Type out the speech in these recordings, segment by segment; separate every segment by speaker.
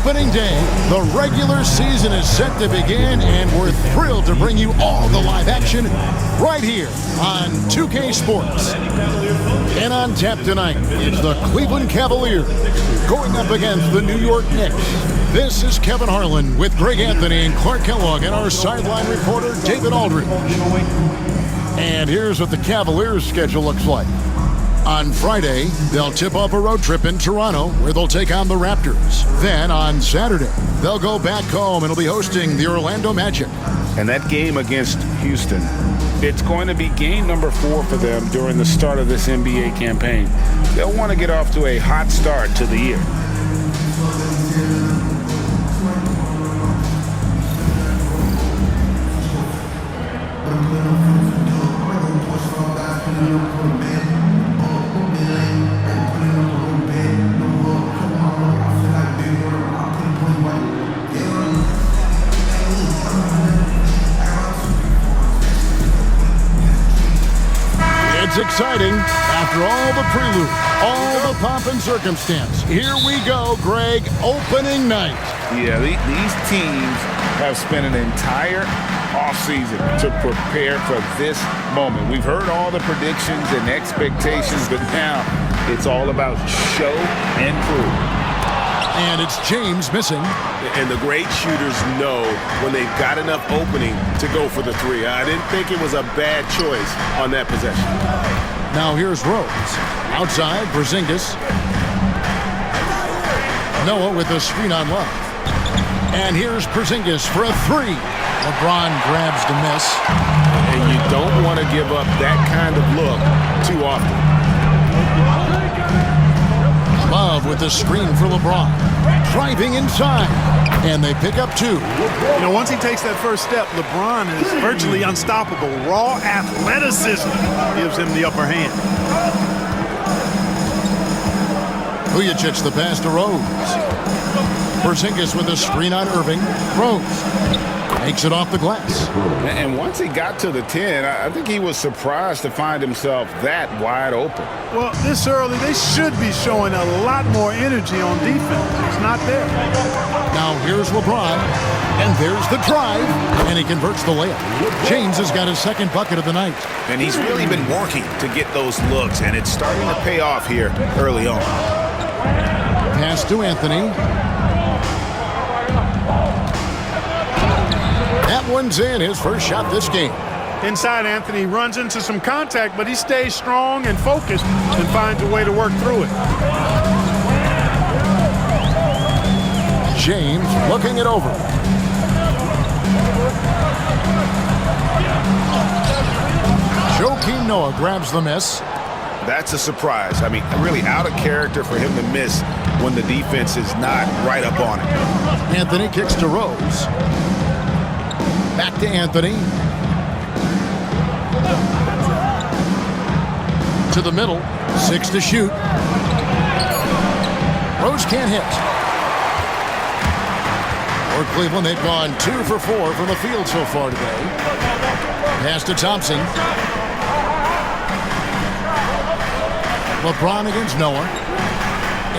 Speaker 1: opening day. The regular season is set to begin, and we're thrilled to bring you all the live action right here on 2K Sports. And on tap tonight is the Cleveland Cavaliers going up against the New York Knicks. This is Kevin Harlan with Greg Anthony and Clark Kellogg and our sideline reporter David Aldridge. And here's what the Cavaliers' schedule looks like. On Friday, they'll tip off a road trip in Toronto where they'll take on the Raptors. Then on Saturday, they'll go back home and will be hosting the Orlando Magic.
Speaker 2: And that game against Houston, it's going to be game number 4 for them during the start of this NBA campaign. They'll want to get off to a hot start to the year.
Speaker 1: It's exciting. After all the prelude, all the pomp and circumstance, here we go, Greg, opening night.
Speaker 2: Yeah, these teams have spent an entire offseason to prepare for this moment. We've heard all the predictions and expectations, but now it's all about show and prove.
Speaker 1: And it's James missing.
Speaker 3: And the great shooters know when they've got enough opening to go for the three. I didn't think it was a bad choice on that possession.
Speaker 1: Now here's Rose. Outside, Porzingis. Noah with the screen on left. And here's Porzingis for a three. LeBron grabs the miss.
Speaker 3: And you don't want to give up that kind of look too often.
Speaker 1: Love with the screen for LeBron. Driving inside. And they pick up 2.
Speaker 4: You know, once he takes that first step, LeBron is virtually unstoppable. Raw athleticism gives him the upper hand.
Speaker 1: Vujacic the pass to Rose. Porzingis with a screen on Irving. Rose makes it off the glass.
Speaker 2: And once he got to the 10, I think he was surprised to find himself that wide open.
Speaker 4: Well, this early, they should be showing a lot more energy on defense. It's not there.
Speaker 1: Now here's LeBron, and there's the drive, and he converts the layup. James has got his second bucket of the night.
Speaker 3: And he's really been working to get those looks, and it's starting to pay off here early on.
Speaker 1: Pass to Anthony. That one's in, his first shot this game.
Speaker 4: Inside, Anthony runs into some contact, but he stays strong and focused and finds a way to work through it.
Speaker 1: James looking it over. Joakim Noah grabs the miss.
Speaker 3: That's a surprise. I mean, really out of character for him to miss when the defense is not right up on it.
Speaker 1: Anthony kicks to Rose. Back to Anthony. To the middle. 6 to shoot. Rose can't hit. For Cleveland, they've gone 2 for 4 from the field so far today. Pass to Thompson. LeBron against Noah.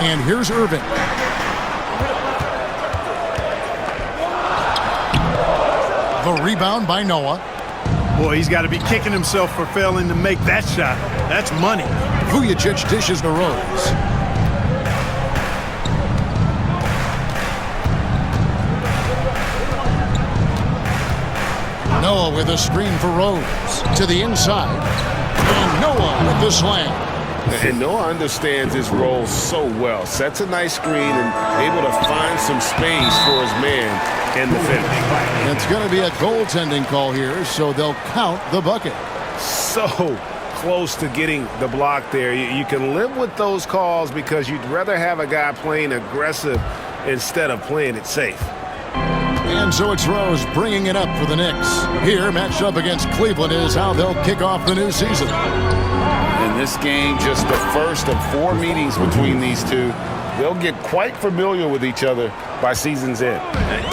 Speaker 1: And here's Irving. The rebound by Noah.
Speaker 4: Boy, he's got to be kicking himself for failing to make that shot. That's money.
Speaker 1: Vujacic dishes to Rose. Noah with a screen for Rose. To the inside. And Noah with the slam.
Speaker 3: And Noah understands his role so well. Sets a nice screen and able to find some space for his man in the finish.
Speaker 1: It's going to be a goaltending call here, so they'll count the bucket.
Speaker 3: So close to getting the block there. You can live with those calls because you'd rather have a guy playing aggressive instead of playing it safe.
Speaker 1: And so it's Rose bringing it up for the Knicks. Here, matched up against Cleveland, is how they'll kick off the new season.
Speaker 2: In this game, just the first of 4 meetings between these two. They'll get quite familiar with each other by season's end.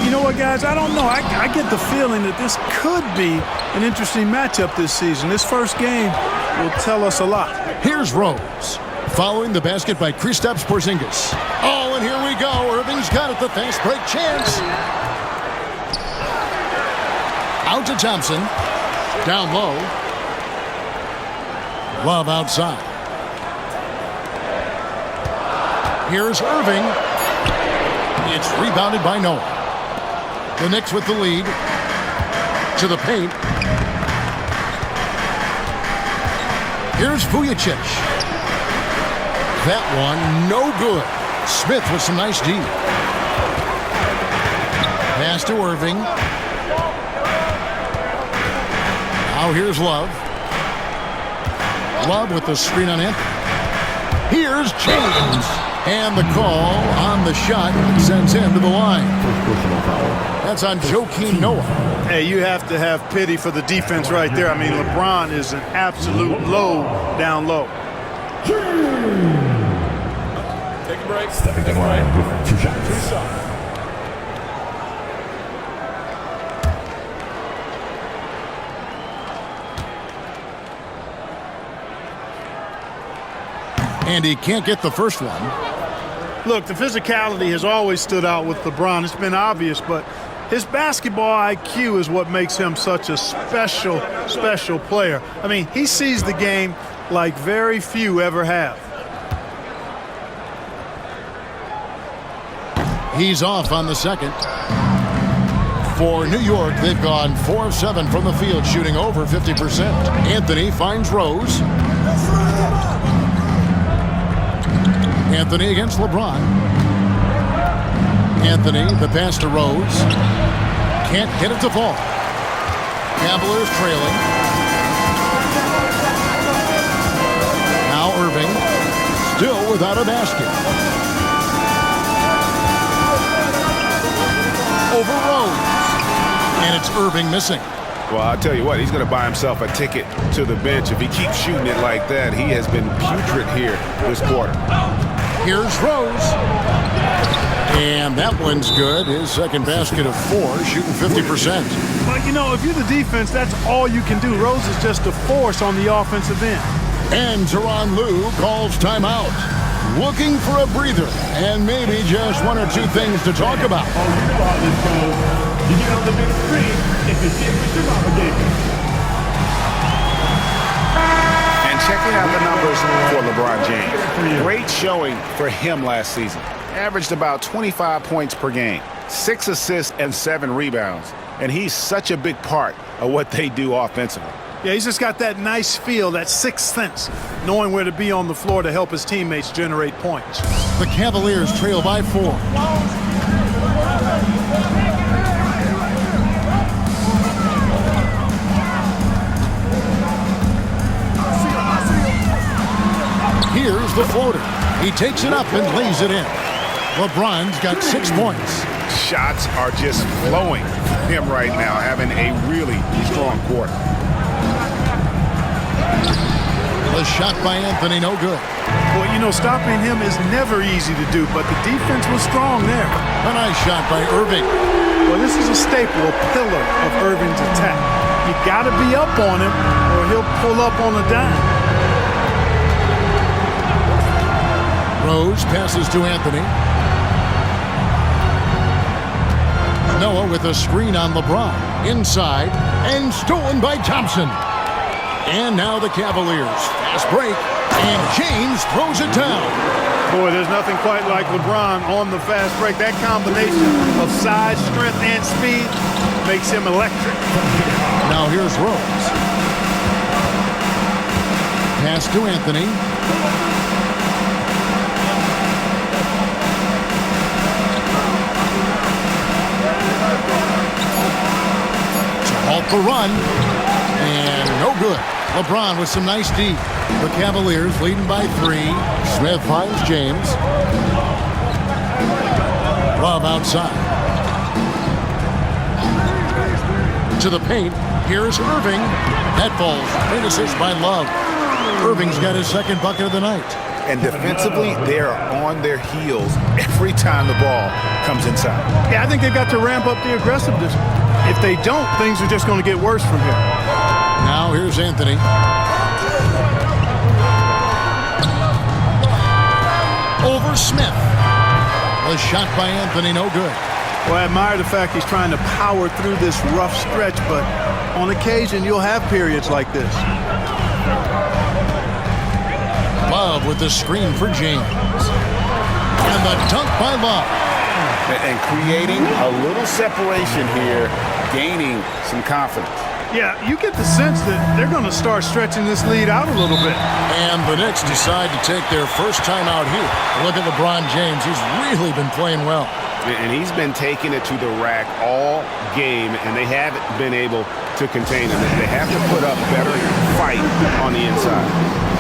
Speaker 4: You know what, guys? I don't know. I get the feeling that this could be an interesting matchup this season. This first game will tell us a lot.
Speaker 1: Here's Rose. Following the basket by Kristaps Porzingis. Oh, and here we go. Irving's got it. The fast break chance. Out to Thompson. Down low. Love outside. Here's Irving. It's rebounded by Noah. The Knicks with the lead. To the paint. Here's Vujicic. That one, no good. Smith with some nice D. Pass to Irving. Now here's Love. Love with the screen on Anthony. Here's James. And the call on the shot sends him to the line. That's on Joakim Noah.
Speaker 4: Hey, you have to have pity for the defense right there. I mean, LeBron is an absolute load down low.
Speaker 5: Take a break. Stepping to the line with 2 shots.
Speaker 1: And he can't get the first one.
Speaker 4: Look, the physicality has always stood out with LeBron. It's been obvious, but his basketball IQ is what makes him such a special player. I mean, he sees the game like very few ever have.
Speaker 1: He's off on the second. For New York, they've gone 4 of 7 from the field, shooting over 50%. Anthony finds Rose. Anthony against LeBron. Anthony, the pass to Rose. Can't get it to fall. Cavaliers trailing. Now Irving, still without a basket. Over Rose. And it's Irving missing.
Speaker 3: Well, I'll tell you what, he's going to buy himself a ticket to the bench. If he keeps shooting it like that, he has been putrid here this quarter.
Speaker 1: Here's Rose. And that one's good. His second basket of 4, shooting 50%.
Speaker 4: But, you know, if you're the defense, that's all you can do. Rose is just a force on the offensive end.
Speaker 1: And Tyronn Lue calls timeout. Looking for a breather and maybe just 1 or 2 things to talk about.
Speaker 5: You get on the big screen if you see what your mama gave you.
Speaker 3: And checking out the numbers for LeBron James. Great showing for him last season. Averaged about 25 points per game, 6 assists and 7 rebounds. And he's such a big part of what they do offensively.
Speaker 4: Yeah, he's just got that nice feel, that sixth sense, knowing where to be on the floor to help his teammates generate points.
Speaker 1: The Cavaliers trail by 4. Here's the floater. He takes it up and lays it in. LeBron's got 6 points.
Speaker 3: Shots are just flowing for him right now, having a really strong quarter.
Speaker 1: The shot by Anthony, no good.
Speaker 4: Well, you know, stopping him is never easy to do, but the defense was strong there.
Speaker 1: A nice shot by Irving.
Speaker 4: Well, this is a staple, a pillar of Irving's attack. You got to be up on him, or he'll pull up on a dime.
Speaker 1: Rose passes to Anthony. Noah with a screen on LeBron. Inside, and stolen by Thompson. And now the Cavaliers. Fast break, and James throws it down.
Speaker 4: Boy, there's nothing quite like LeBron on the fast break. That combination of size, strength, and speed makes him electric.
Speaker 1: Now here's Rose. Pass to Anthony. To halt the run. And no good. LeBron with some nice D. The Cavaliers leading by 3. Smith finds James. Love outside. To the paint. Here's Irving. That falls. Great assist by Love. Irving's got his second bucket of the night.
Speaker 3: And defensively, they're on their heels every time the ball comes inside.
Speaker 4: Yeah, I think they've got to ramp up the aggressiveness. If they don't, things are just going to get worse from here.
Speaker 1: Now here's Anthony. over Smith. The shot by Anthony, no good.
Speaker 4: Well, I admire the fact he's trying to power through this rough stretch, but on occasion you'll have periods like this.
Speaker 1: Love with the screen for James. And the dunk by Love.
Speaker 3: And creating a little separation here, gaining some confidence.
Speaker 4: Yeah, you get the sense that they're going to start stretching this lead out a little bit.
Speaker 1: And the Knicks decide to take their first time out here. Look at LeBron James. He's really been playing well.
Speaker 3: And he's been taking it to the rack all game, and they haven't been able to contain him. They have to put up better fight on the inside.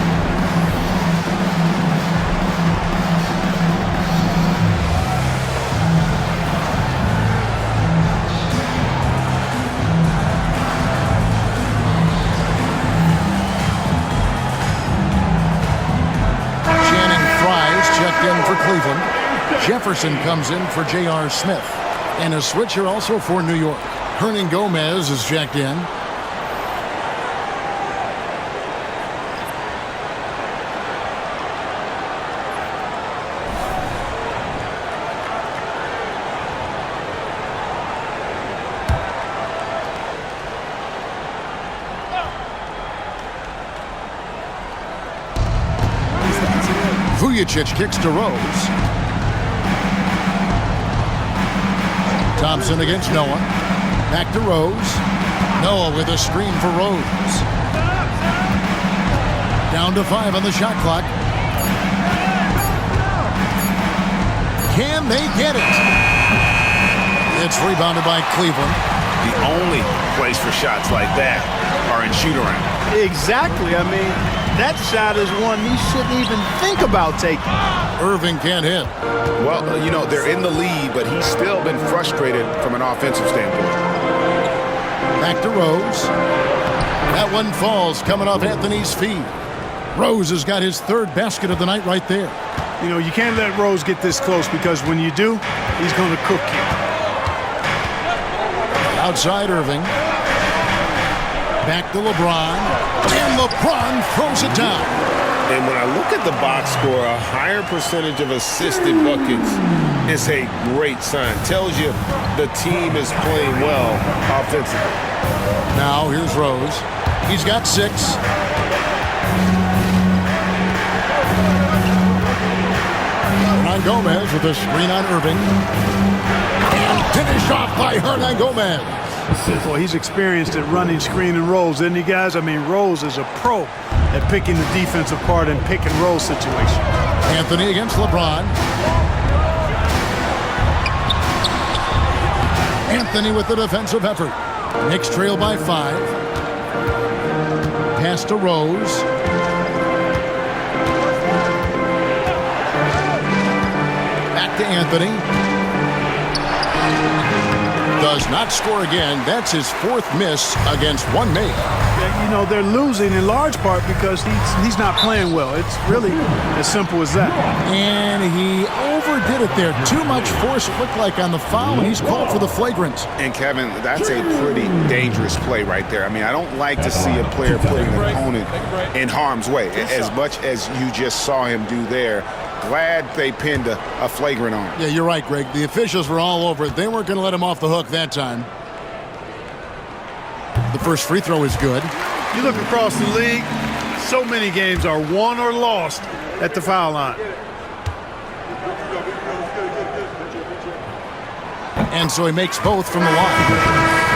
Speaker 1: Checked in for Cleveland. Jefferson comes in for J.R. Smith. And a switcher also for New York. Hernan Gomez is checked in. Vujicic kicks to Rose. Thompson against Noah. Back to Rose. Noah with a screen for Rose. Down to 5 on the shot clock. Can they get it? It's rebounded by Cleveland.
Speaker 3: The only place for shots like that are in shoot-around.
Speaker 4: Exactly. I mean, that shot is one he shouldn't even think about taking.
Speaker 1: Irving can't hit.
Speaker 3: Well, you know, they're in the lead, but he's still been frustrated from an offensive standpoint.
Speaker 1: Back to Rose. That one falls coming off Anthony's feet. Rose has got his third basket of the night right there.
Speaker 4: You know, you can't let Rose get this close because when you do, he's going to cook you.
Speaker 1: Outside Irving. Back to LeBron. And LeBron throws it down.
Speaker 6: And when I look at the box score, a higher percentage of assisted buckets is a great sign. Tells you the team is playing well offensively.
Speaker 1: Now here's Rose. He's got 6. Hernan Gomez with a screen on Irving. And finished off by Hernan Gomez.
Speaker 4: Well, he's experienced at running screen and rolls, isn't he, guys? I mean, Rose is a pro at picking the defensive part in pick and roll situation.
Speaker 1: Anthony against LeBron. Anthony with the defensive effort. Knicks trail by 5. Pass to Rose. Back to Anthony. Does not score again. That's his 4th miss against one made.
Speaker 4: Yeah, you know, they're losing in large part because he's not playing well. It's really as simple as that.
Speaker 1: And he overdid it there. Too much force, it looked like, on the foul, and he's called for the flagrant.
Speaker 3: And, Kevin, that's a pretty dangerous play right there. I mean, I don't like to see a player putting an opponent in harm's way, as much as you just saw him do there. Glad they pinned a flagrant on him.
Speaker 1: Yeah, you're right, Greg. The officials were all over it. They weren't going to let him off the hook that time. The first free throw is good.
Speaker 4: You look across the league, so many games are won or lost at the foul line.
Speaker 1: And so he makes both from the line.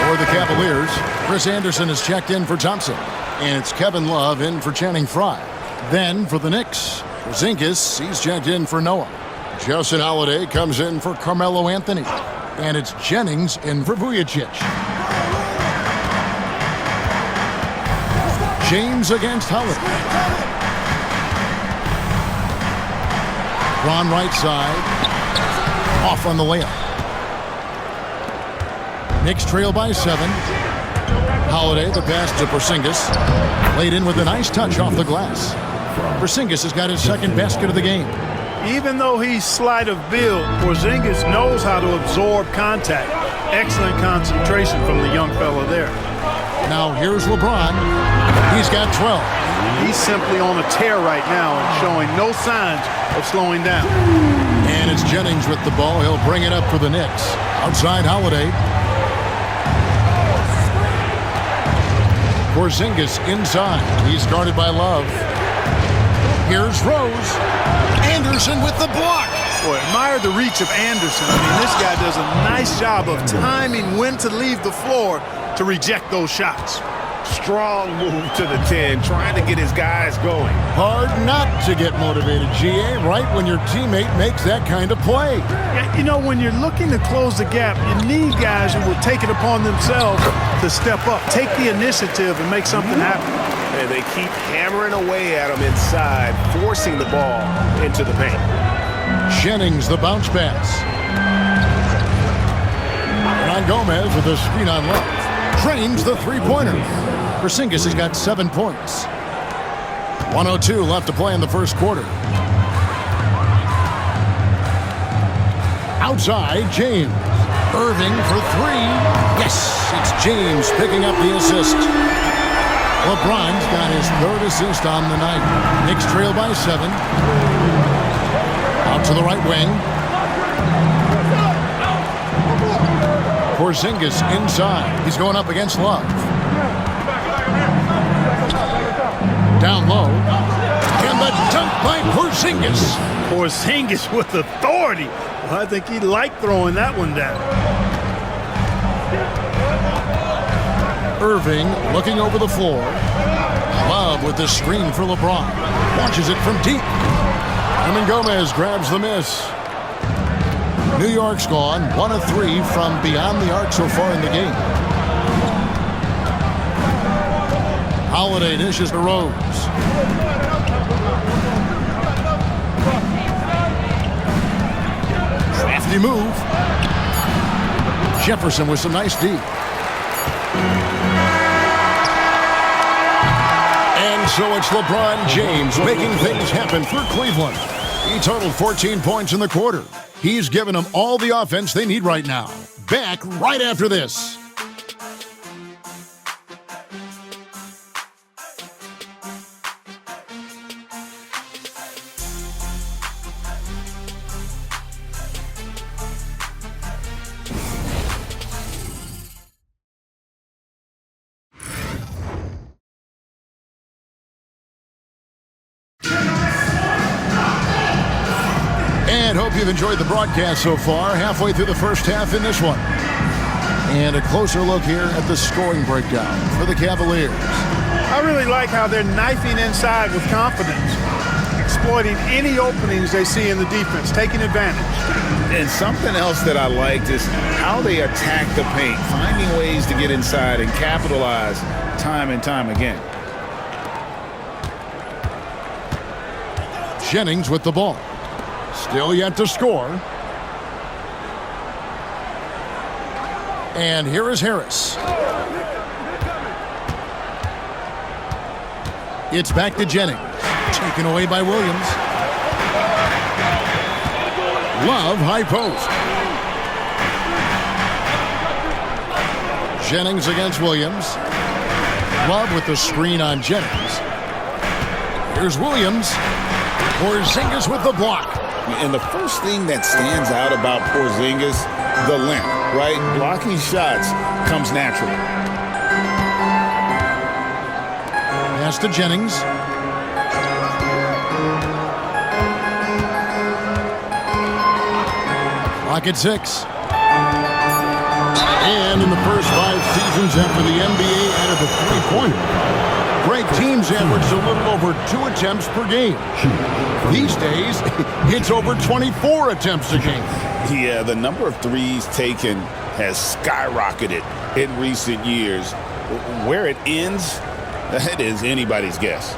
Speaker 1: For the Cavaliers, Chris Anderson is checked in for Thompson. And it's Kevin Love in for Channing Frye. Then for the Knicks, Porzingis, he's checked in for Noah. Justin Holiday comes in for Carmelo Anthony. And it's Jennings in for Vujicic. James against Holiday. Ron right side. Off on the layup. Knicks trail by 7. Holiday, the pass to Porzingis. Laid in with a nice touch off the glass. Porzingis has got his 2nd basket of the game.
Speaker 4: Even though he's slight of build, Porzingis knows how to absorb contact. Excellent concentration from the young fella there.
Speaker 1: Now here's LeBron. He's got 12.
Speaker 4: He's simply on a tear right now and showing no signs of slowing down.
Speaker 1: And it's Jennings with the ball. He'll bring it up for the Knicks. Outside Holiday. Porzingis inside. He's guarded by Love. Here's Rose. Anderson with the block.
Speaker 4: Boy, admire the reach of Anderson. I mean, this guy does a nice job of timing when to leave the floor to reject those shots.
Speaker 3: Strong move to the 10, trying to get his guys going.
Speaker 1: Hard not to get motivated, GA, right when your teammate makes that kind of play.
Speaker 4: Yeah, you know, when you're looking to close the gap, you need guys who will take it upon themselves to step up, take the initiative, and make something happen.
Speaker 3: And they keep hammering away at him inside, forcing the ball into the paint.
Speaker 1: Jennings, the bounce pass. Ron Gomez with a screen on Love. Drains the three-pointer. Porzingis has got 7 points. 1:02 left to play in the first quarter. Outside, James. Irving for three. Yes, it's James picking up the assist. LeBron's got his third assist on the night. Knicks trail by 7. Out to the right wing. Porzingis inside. He's going up against Love. Down low. And the dunk by Porzingis.
Speaker 4: Porzingis with authority. Well, I think he liked throwing that one down.
Speaker 1: Irving looking over the floor. Love with the screen for LeBron. Launches it from deep. And Gomez grabs the miss. New York's gone 1 of 3 from beyond the arc so far in the game. Holiday dishes to Rose. Crafty move. Jefferson with some nice D. And so it's LeBron James making things happen for Cleveland. He totaled 14 points in the quarter. He's given them all the offense they need right now. Back right after this. And hope you've enjoyed the broadcast so far. Halfway through the first half in this one. And a closer look here at the scoring breakdown for the Cavaliers.
Speaker 4: I really like how they're knifing inside with confidence, exploiting any openings they see in the defense, taking advantage.
Speaker 2: And something else that I liked is how they attack the paint, finding ways to get inside and capitalize time and time again.
Speaker 1: Jennings with the ball. Still yet to score. And here is Harris. It's back to Jennings. Taken away by Williams. Love, high post. Jennings against Williams. Love with the screen on Jennings. Here's Williams. Porzingis with the block.
Speaker 2: And the first thing that stands out about Porzingis, the length, right? Blocking shots comes naturally.
Speaker 1: Pass to Jennings. Clock at 6. And in the first 5 seasons after the NBA added the three-pointer, Greg, teams averaged a little over 2 attempts per game. These days, it's over 24 attempts a game.
Speaker 3: Yeah, the number of threes taken has skyrocketed in recent years. Where it ends, that is anybody's guess.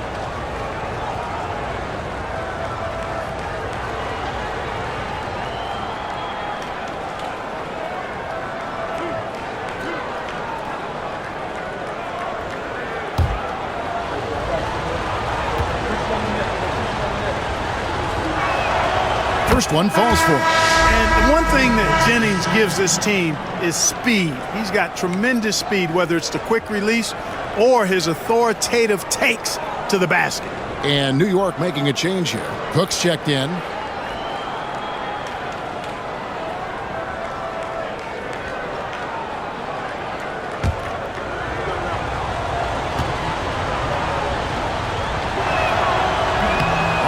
Speaker 1: first one falls for him.
Speaker 4: And the one thing that Jennings gives this team is speed. He's got tremendous speed, whether it's the quick release or his authoritative takes to the basket.
Speaker 1: And New York making a change here. Cook's checked in.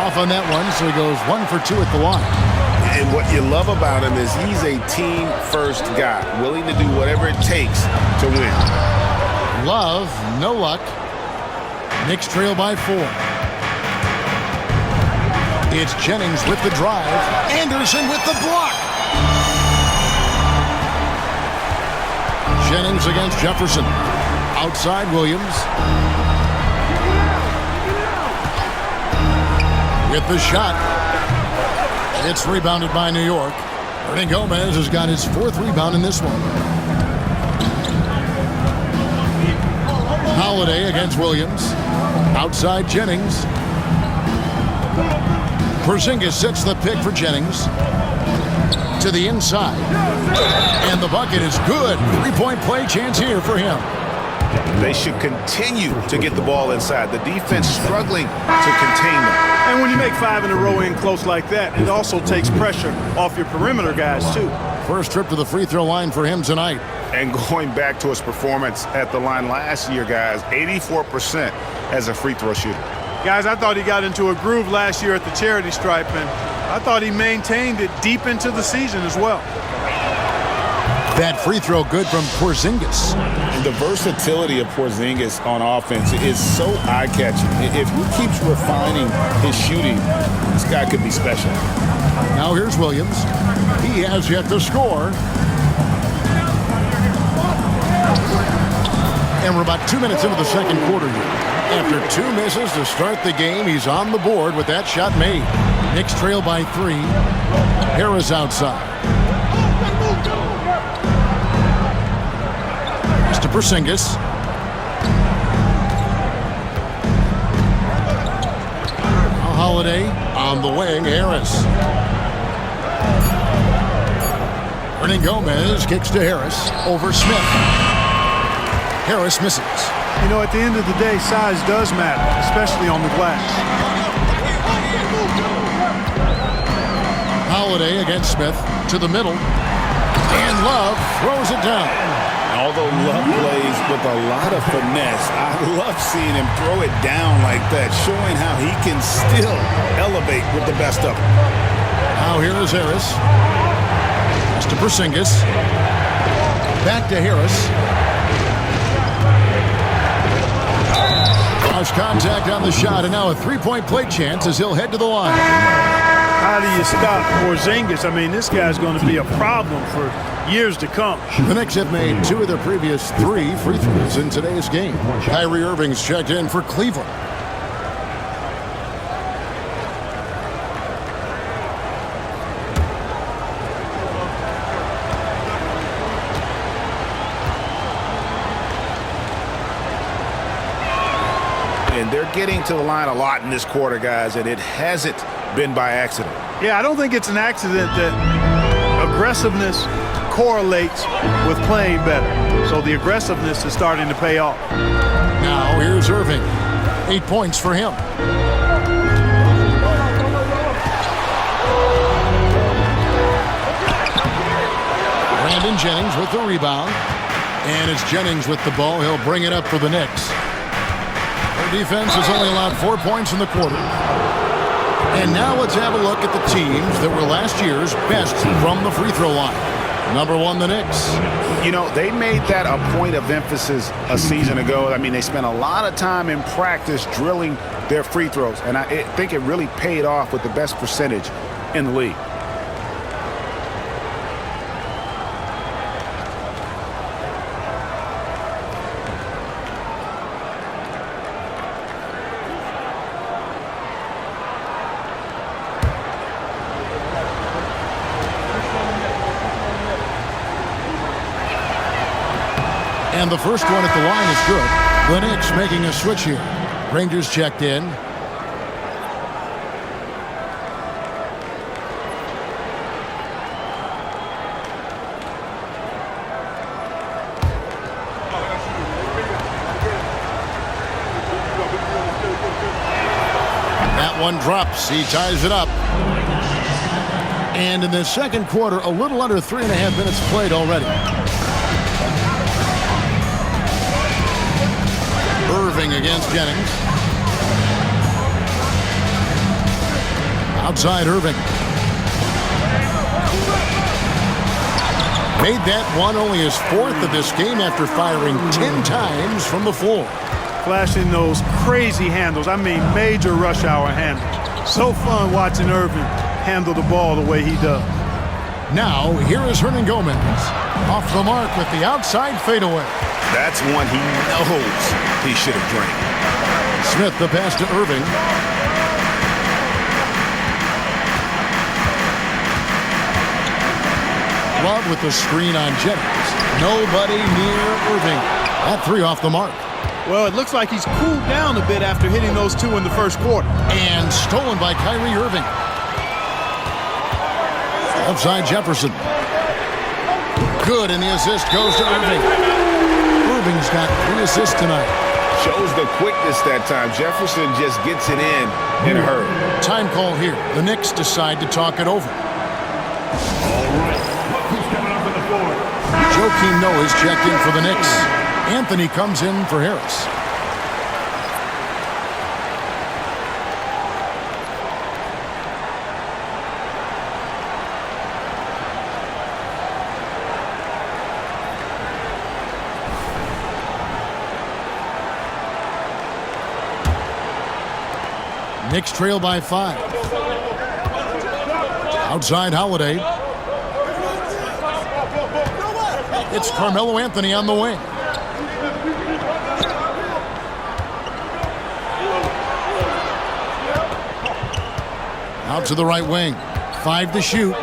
Speaker 1: Off on that one, so he goes 1 for 2 at the line.
Speaker 6: And what you love about him is he's a team-first guy, willing to do whatever it takes to win.
Speaker 1: Love, no luck. Knicks trail by 4. It's Jennings with the drive. Anderson with the block. Jennings against Jefferson. Outside Williams. With the shot. It's rebounded by New York. Ernie Gomez has got his 4th rebound in this one. Holiday against Williams. Outside Jennings. Porzingis sets the pick for Jennings. To the inside. And the bucket is good. 3-point play chance here for him.
Speaker 3: They should continue to get the ball inside. The defense struggling to contain them.
Speaker 4: And when you make 5 in a row in close like that, it also takes pressure off your perimeter guys, too.
Speaker 1: First trip to the free throw line for him tonight.
Speaker 3: And going back to his performance at the line last year, guys, 84% as a free throw shooter.
Speaker 4: Guys, I thought he got into a groove last year at the charity stripe, and I thought he maintained it deep into the season as well.
Speaker 1: That free throw good from Porzingis.
Speaker 2: The versatility of Porzingis on offense is so eye-catching. If he keeps refining his shooting, this guy could be special.
Speaker 1: Now here's Williams. He has yet to score. And we're about 2 minutes into the second quarter here. After 2 misses to start the game, he's on the board with that shot made. Knicks trail by 3. Harris outside. To Porzingis. Holiday on the wing. Harris. Ernie Gomez kicks to Harris over Smith. Harris misses.
Speaker 4: You know, at the end of the day, size does matter, especially on the glass.
Speaker 1: Holiday against Smith to the middle. And Love throws it down.
Speaker 2: Although Love plays with a lot of finesse, I love seeing him throw it down like that, showing how he can still elevate with the best of them.
Speaker 1: Now here is Harris. It's to Porzingis. Back to Harris. Cross contact on the shot, and now a 3-point play chance as he'll head to the line.
Speaker 4: How do you stop Porzingis? I mean, this guy's going to be a problem for years to come.
Speaker 1: The Knicks have made 2 of their previous 3 free throws in today's game. Kyrie Irving's checked in for Cleveland.
Speaker 3: And they're getting to the line a lot in this quarter, guys, and it hasn't been by accident.
Speaker 4: Yeah, I don't think it's an accident that aggressiveness correlates with playing better. So the aggressiveness is starting to pay off.
Speaker 1: Now here's Irving. 8 points for him. Brandon Jennings with the rebound. And it's Jennings with the ball. He'll bring it up for the Knicks. Their defense has only allowed 4 points in the quarter. And now let's have a look at the teams that were last year's best from the free throw line. Number 1, the Knicks.
Speaker 3: You know, they made that a point of emphasis a season ago. I mean, they spent a lot of time in practice drilling their free throws, and I think it really paid off with the best percentage in the league.
Speaker 1: And the first one at the line is good. The Knicks making a switch here. Rangers checked in. one drops. He ties it up. And in the second quarter, a little under 3.5 minutes played already. Irving against Jennings. Outside Irving. Made that one only his 4th of this game after firing 10 times from the floor.
Speaker 4: Flashing those crazy handles. I mean, major rush hour handles. So fun watching Irving handle the ball the way he does.
Speaker 1: Now, here is Hernangomez. Off the mark with the outside fadeaway.
Speaker 3: That's one he knows he should have drained.
Speaker 1: Smith the pass to Irving. Love with the screen on Jennings. Nobody near Irving. That 3 off the mark.
Speaker 4: Well, it looks like he's cooled down a bit after hitting those 2 in the first quarter.
Speaker 1: And stolen by Kyrie Irving. Outside Jefferson. Good, and the assist goes to Irving. Irving's got 3 assists tonight.
Speaker 3: Shows the quickness that time. Jefferson just gets it in a hurry.
Speaker 1: Time call here. The Knicks decide to talk it over. Joakim Noah is checked in for the Knicks. Anthony comes in for Harris. Knicks trail by 5. Outside Holiday. It's Carmelo Anthony on the wing. Out to the right wing. 5 to shoot.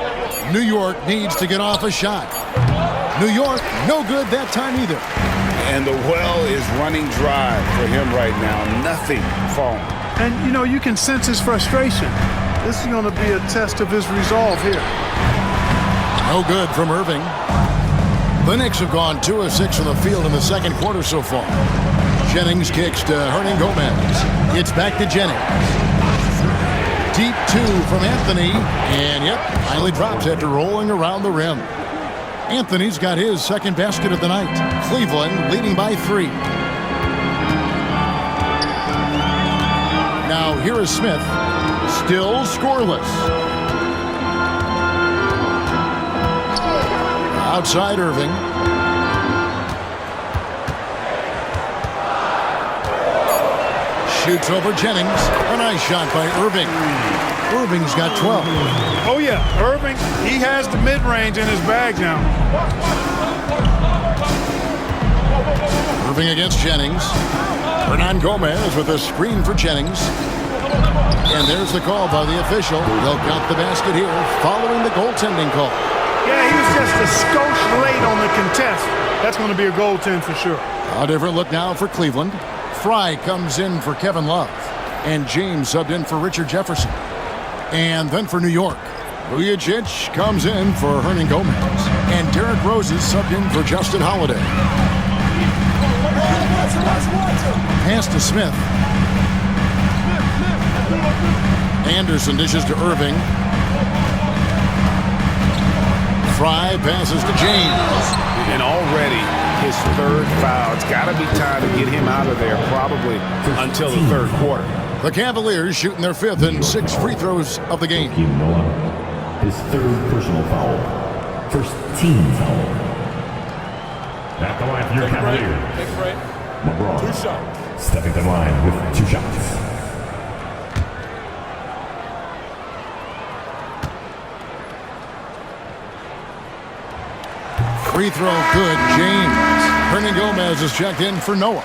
Speaker 1: New York needs to get off a shot. New York, no good that time either.
Speaker 3: And the well is running dry for him right now. Nothing falling.
Speaker 4: And, you know, you can sense his frustration. This is going to be a test of his resolve here.
Speaker 1: No good from Irving. The Knicks have gone 2 of 6 from the field in the second quarter so far. Jennings kicks to Hernangomez. It's back to Jennings. Deep 2 from Anthony. And, yep, finally drops after rolling around the rim. Anthony's got his second basket of the night. Cleveland leading by 3. Now here is Smith. Still scoreless. Outside Irving. Shoots over Jennings. A nice shot by Irving. Irving's got 12.
Speaker 4: Oh, yeah. Irving, he has the mid-range in his bag now.
Speaker 1: Irving against Jennings. Hernangomez with a screen for Jennings. And there's the call by the official. They'll count the basket here following the goaltending call.
Speaker 4: Yeah, he was just a skosh late on the contest. That's going to be a goaltend for sure.
Speaker 1: A different look now for Cleveland. Fry comes in for Kevin Love. And James subbed in for Richard Jefferson. And then for New York, Vujacic comes in for Hernangomez. And Derrick Rose is subbed in for Justin Holiday. Pass to Smith. Anderson dishes to Irving. Fry passes to James.
Speaker 3: And already his 3rd foul. It's got to be time to get him out of there probably until the 3rd quarter.
Speaker 1: The Cavaliers shooting their 5th and 6th free throws of the game.
Speaker 5: Noah, his 3rd personal foul. First team foul. At the line for your Cavaliers. LeBron 2 shots. Stepping to the line with 2 shots.
Speaker 1: Free throw good, James. Hernangomez is checked in for Noah.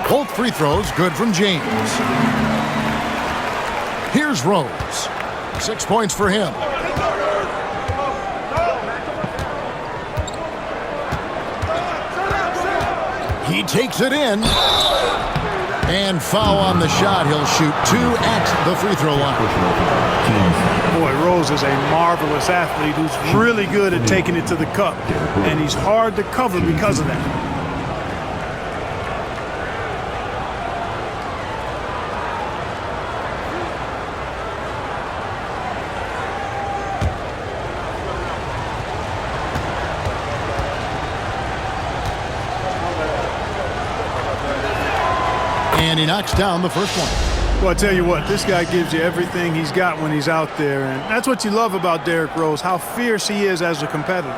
Speaker 1: Both free throws good from James. Here's Rose. 6 points for him. He takes it in. And foul on the shot. He'll shoot 2 at the free throw line.
Speaker 4: Boy, Rose is a marvelous athlete who's really good at taking it to the cup. And he's hard to cover because of that.
Speaker 1: And he knocks down the first one.
Speaker 4: Well, I tell you what, this guy gives you everything he's got when he's out there. And that's what you love about Derrick Rose, how fierce he is as a competitor.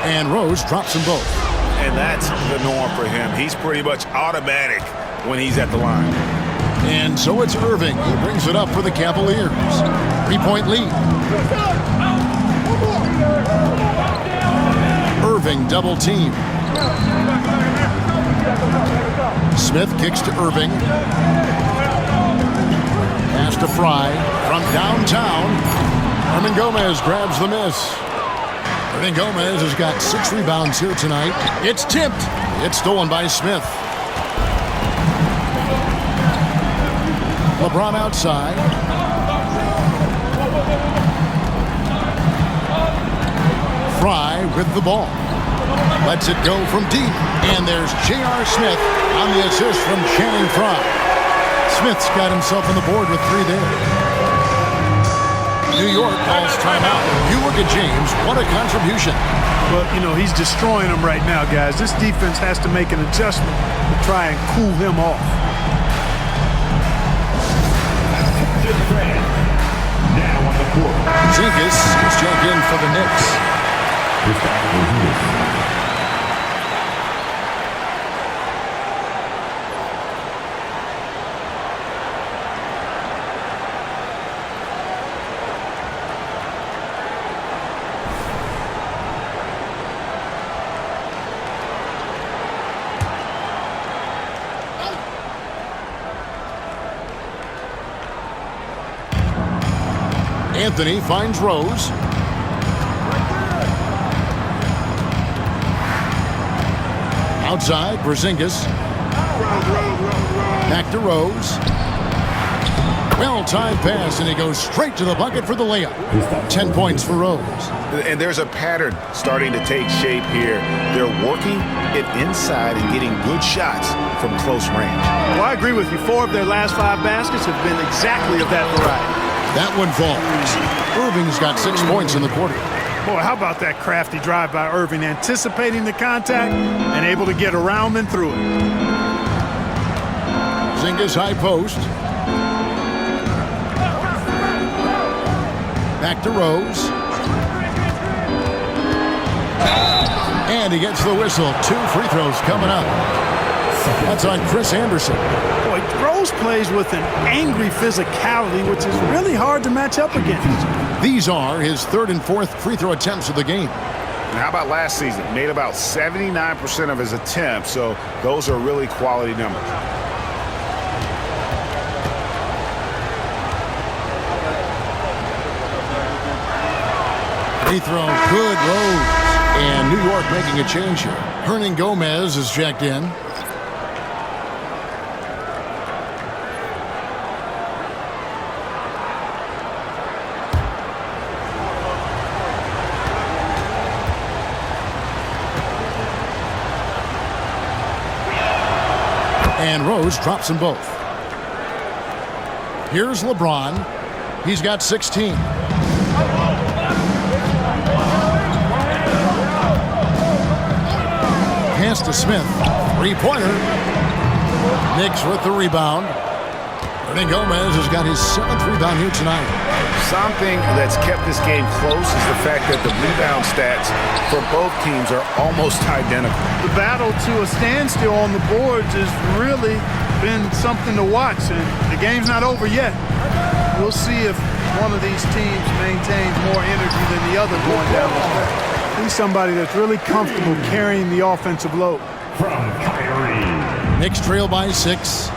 Speaker 1: And Rose drops them both.
Speaker 3: And that's the norm for him. He's pretty much automatic when he's at the line.
Speaker 1: And so it's Irving. He brings it up for the Cavaliers. 3-point lead. Irving double team. Smith kicks to Irving. Pass to Fry from downtown. Hernan Gomez grabs the miss. Hernan Gomez has got 6 rebounds here tonight. It's tipped. It's stolen by Smith. LeBron outside. Fry with the ball. Lets it go from deep. And there's J.R. Smith on the assist from Channing Fry. Smith's got himself on the board with 3 there. New York calls timeout. You look at James, what a contribution.
Speaker 4: Well, you know, he's destroying them right now, guys. This defense has to make an adjustment to try and cool him off.
Speaker 5: Now on the court.
Speaker 1: Zinkis is checked in for the Knicks. Anthony finds Rose. Outside, Porzingis. Back to Rose. Well-timed pass, and he goes straight to the bucket for the layup. 10 points for Rose.
Speaker 3: And there's a pattern starting to take shape here. They're working it inside and getting good shots from close range.
Speaker 4: Well, I agree with you. 4 of their last 5 baskets have been exactly of that variety.
Speaker 1: That one falls. Irving's got 6 points in the quarter.
Speaker 4: Boy, how about that crafty drive by Irving, anticipating the contact and able to get around and through it.
Speaker 1: Zingas high post. Back to Rose. And he gets the whistle. 2 free throws coming up. That's on Chris Anderson.
Speaker 4: Boy, Rose plays with an angry physicality, which is really hard to match up against.
Speaker 1: These are his 3rd and 4th free throw attempts of the game.
Speaker 3: And how about last season? Made about 79% of his attempts, so those are really quality numbers.
Speaker 1: Free throw, good, Rose. And New York making a change here. Hernan Gomez is checked in. And Rose drops them both. Here's LeBron. He's got 16. Pass to Smith. 3-pointer. Knicks with the rebound. Hernan Gomez has got his 7th rebound here tonight.
Speaker 3: Something that's kept this game close is the fact that the rebound stats for both teams are almost identical.
Speaker 4: The battle to a standstill on the boards has really been something to watch, and the game's not over yet. We'll see if one of these teams maintains more energy than the other going down the stretch. He's somebody that's really comfortable carrying the offensive load.
Speaker 5: from Kyrie.
Speaker 1: Knicks trail by 6.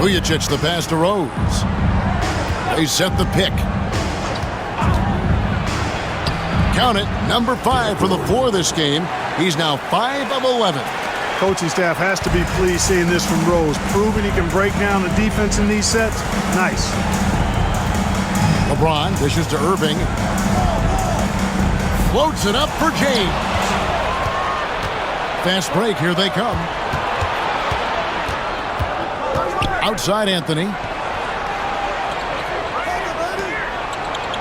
Speaker 1: Vujacic the pass to Rose. They set the pick. Count it, number 5 for the 4 this game. He's now 5 of 11.
Speaker 4: Coaching staff has to be pleased seeing this from Rose, proving he can break down the defense in these sets. Nice.
Speaker 1: LeBron dishes to Irving. Floats it up for James. Fast break, here they come. Outside Anthony.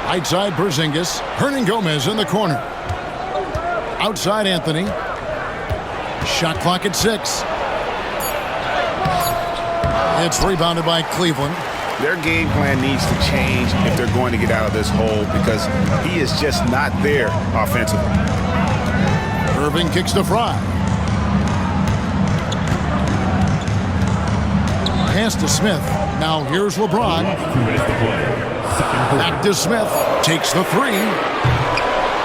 Speaker 1: Right side Porzingis. Hernangomez in the corner. Outside Anthony. Shot clock at 6. It's rebounded by Cleveland.
Speaker 3: Their game plan needs to change if they're going to get out of this hole because he is just not there offensively.
Speaker 1: Irving kicks to Fry. Pass to Smith. Now here's LeBron.
Speaker 5: 2 minutes to play.
Speaker 1: Back to Smith. Takes the 3.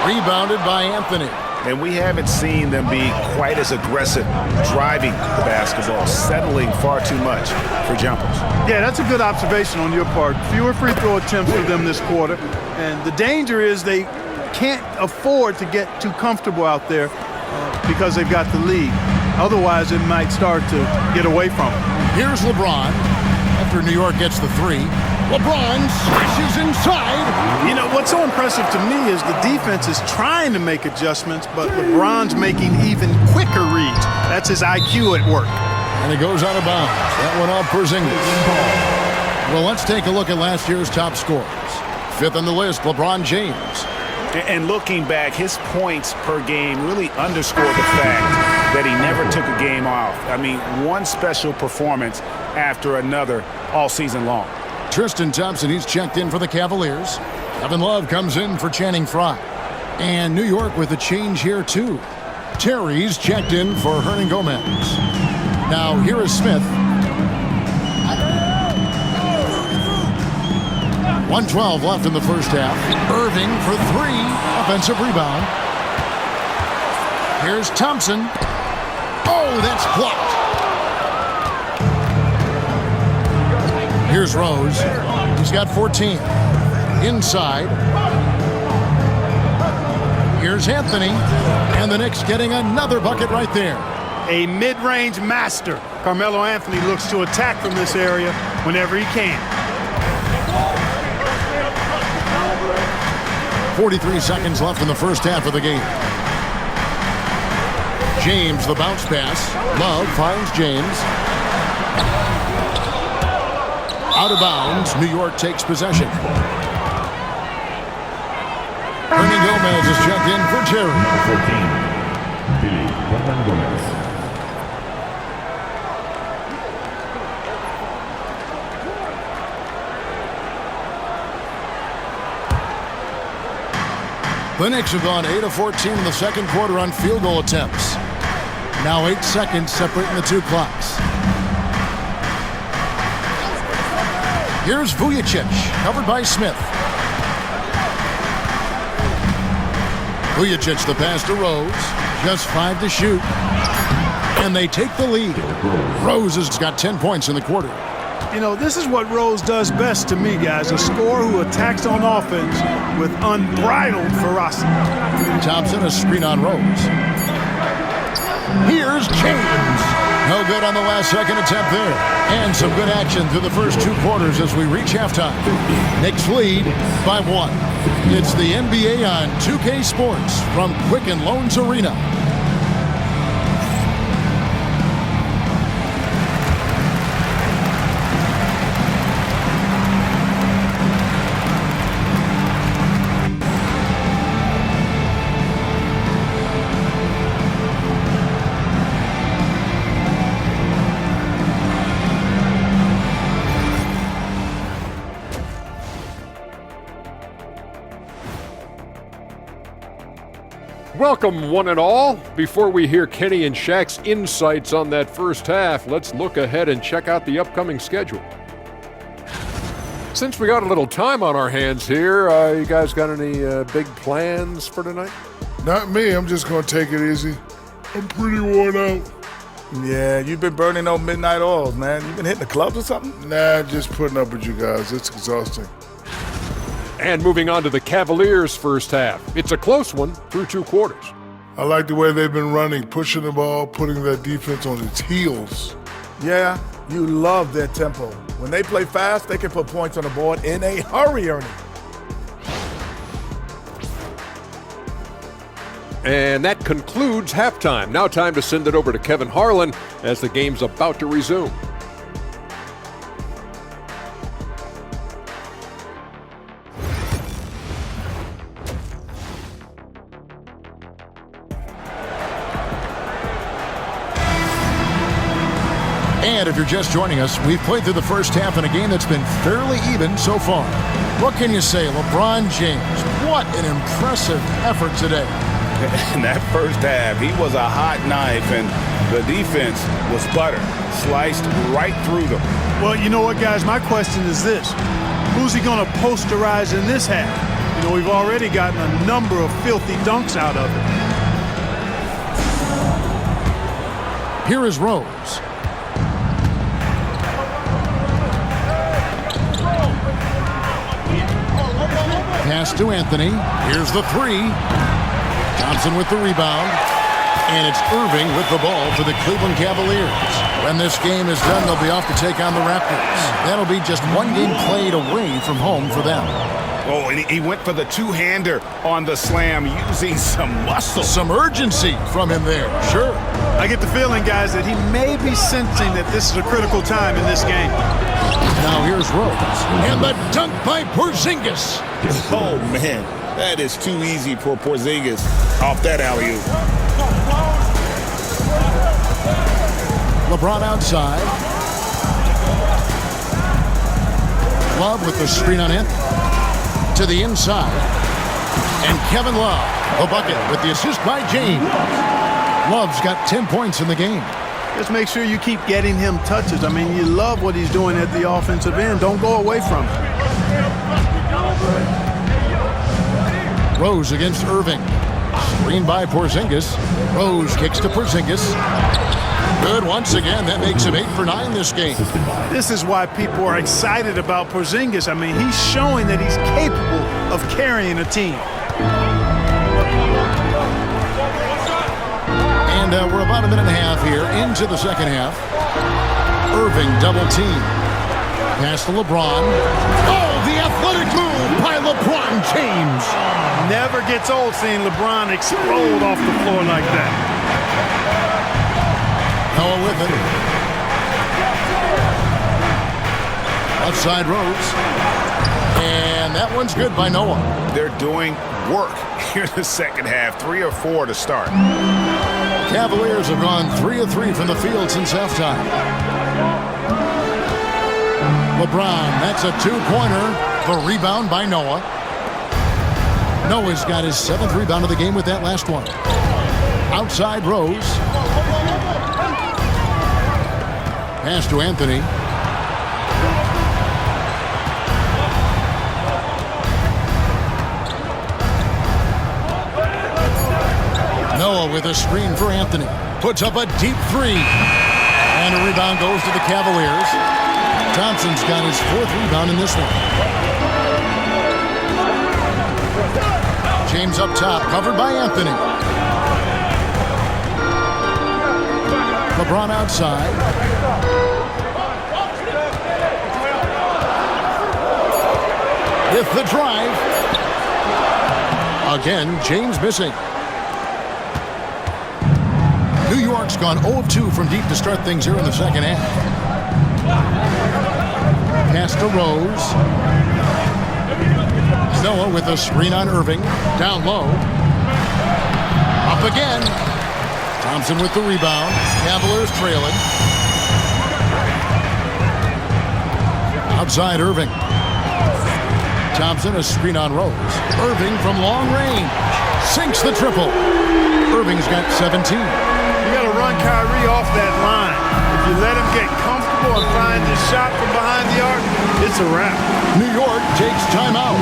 Speaker 1: Rebounded by Anthony.
Speaker 3: And we haven't seen them be quite as aggressive driving the basketball, settling far too much for jumpers.
Speaker 4: Yeah, that's a good observation on your part. Fewer free throw attempts for them this quarter. And the danger is they can't afford to get too comfortable out there because they've got the lead. Otherwise, it might start to get away from them.
Speaker 1: Here's LeBron. After New York gets the 3. LeBron smashes inside.
Speaker 4: You know, what's so impressive to me is the defense is trying to make adjustments, but LeBron's making even quicker reads. That's his IQ at work.
Speaker 1: And it goes out of bounds. That one off Porzingis. Well, let's take a look at last year's top scorers. 5th on the list, LeBron James.
Speaker 3: And looking back, his points per game really underscore the fact that he never took a game off. I mean, one special performance after another all season long.
Speaker 1: Tristan Thompson, he's checked in for the Cavaliers. Kevin Love comes in for Channing Frye. And New York with a change here, too. Terry's checked in for Hernangomez. Now, here is Smith. 1:12 left in the first half. Irving for 3. Offensive rebound. Here's Thompson. Oh, that's blocked. Here's Rose. He's got 14. Inside. Here's Anthony. And the Knicks getting another bucket right there.
Speaker 4: A mid-range master. Carmelo Anthony looks to attack from this area whenever he can.
Speaker 1: 43 seconds left in the first half of the game. James, the bounce pass. Love finds James. Out of bounds. New York takes possession. Hernangomez is checked in for Terry.
Speaker 5: Number 14, Billy Katangos.
Speaker 1: The Knicks have gone 8 of 14 in the second quarter on field goal attempts. Now 8 seconds separating the two clocks. Here's Vujacic, covered by Smith. Vujacic the pass to Rose. Just 5 to shoot. And they take the lead. Rose has got 10 points in the quarter.
Speaker 4: You know, this is what Rose does best to me, guys. A scorer who attacks on offense with unbridled ferocity.
Speaker 1: Thompson, a screen on Rose. Here's James. No good on the last second attempt there. And some good action through the first 2 quarters as we reach halftime. Knicks lead by 1. It's the NBA on 2K Sports from Quicken Loans Arena.
Speaker 7: Welcome, one and all. Before we hear Kenny and Shaq's insights on that first half, let's look ahead and check out the upcoming schedule. Since we got a little time on our hands here, you guys got any big plans for tonight?
Speaker 8: Not me. I'm just going to take it easy.
Speaker 6: I'm pretty worn out.
Speaker 3: Yeah, you've been burning those midnight oils, man. You been hitting the clubs or something?
Speaker 6: Nah, just putting up with you guys. It's exhausting.
Speaker 7: And moving on to the Cavaliers' first half. It's a close one through 2 quarters.
Speaker 6: I like the way they've been running, pushing the ball, putting that defense on its heels.
Speaker 3: Yeah, you love their tempo. When they play fast, they can put points on the board in a hurry, Ernie.
Speaker 7: And that concludes halftime. Now time to send it over to Kevin Harlan as the game's about to resume.
Speaker 1: And if you're just joining us, we've played through the first half in a game that's been fairly even so far. What can you say, LeBron James? What an impressive effort today.
Speaker 3: In that first half, he was a hot knife, and the defense was butter, sliced right through them.
Speaker 4: Well, you know what, guys? My question is this. Who's he going to posterize in this half? You know, we've already gotten a number of filthy dunks out of it.
Speaker 1: Here is Rose. Pass to Anthony. Here's the 3. Thompson with the rebound. And it's Irving with the ball for the Cleveland Cavaliers. When this game is done, they'll be off to take on the Raptors. That'll be just 1 game played away from home for them.
Speaker 3: Oh, and he went for the two-hander on the slam using some muscle.
Speaker 1: Some urgency from him there, sure.
Speaker 4: I get the feeling, guys, that he may be sensing that this is a critical time in this game.
Speaker 1: Now here's Rose. And the dunk by Porzingis.
Speaker 3: Oh, man. That is too easy for Porzingis off that alley-oop.
Speaker 1: LeBron outside. Love with the screen on it. To the inside. And Kevin Love, the bucket with the assist by James. Love's got 10 points in the game.
Speaker 4: Just make sure you keep getting him touches. I mean, you love what he's doing at the offensive end. Don't go away from it.
Speaker 1: Rose against Irving. Screen by Porzingis. Rose kicks to Porzingis. Good once again. That makes him 8 for 9 this game.
Speaker 4: This is why people are excited about Porzingis. I mean, he's showing that he's capable of carrying a team.
Speaker 1: And we're about a minute and a half here into the second half. Irving double team. Pass to LeBron. Oh, the athletic move by LeBron James.
Speaker 4: Never gets old seeing LeBron explode off the floor like that.
Speaker 1: Noah with it. Outside Rose. And that one's good by Noah.
Speaker 3: They're doing work here in the second half. 3 or 4 to start.
Speaker 1: Cavaliers have gone 3 of 3 from the field since halftime. LeBron, that's a 2-pointer. The rebound by Noah. Noah's got his 7th rebound of the game with that last one. Outside Rose. Pass to Anthony. Noah with a screen for Anthony. Puts up a deep 3. And a rebound goes to the Cavaliers. Thompson's got his 4th rebound in this one. James up top, covered by Anthony. LeBron outside. With the drive. Again, James missing. New York's gone 0-2 from deep to start things here in the second half. Pass to Rose. Noah with a screen on Irving. Down low. Up again. Thompson with the rebound. Cavaliers trailing. Outside Irving. Thompson a screen on Rose. Irving from long range. Sinks the triple. Irving's got 17.
Speaker 4: You got to run Kyrie off that line. If you let him get comfortable and find his shot from behind the arc, it's a wrap.
Speaker 1: New York takes timeout.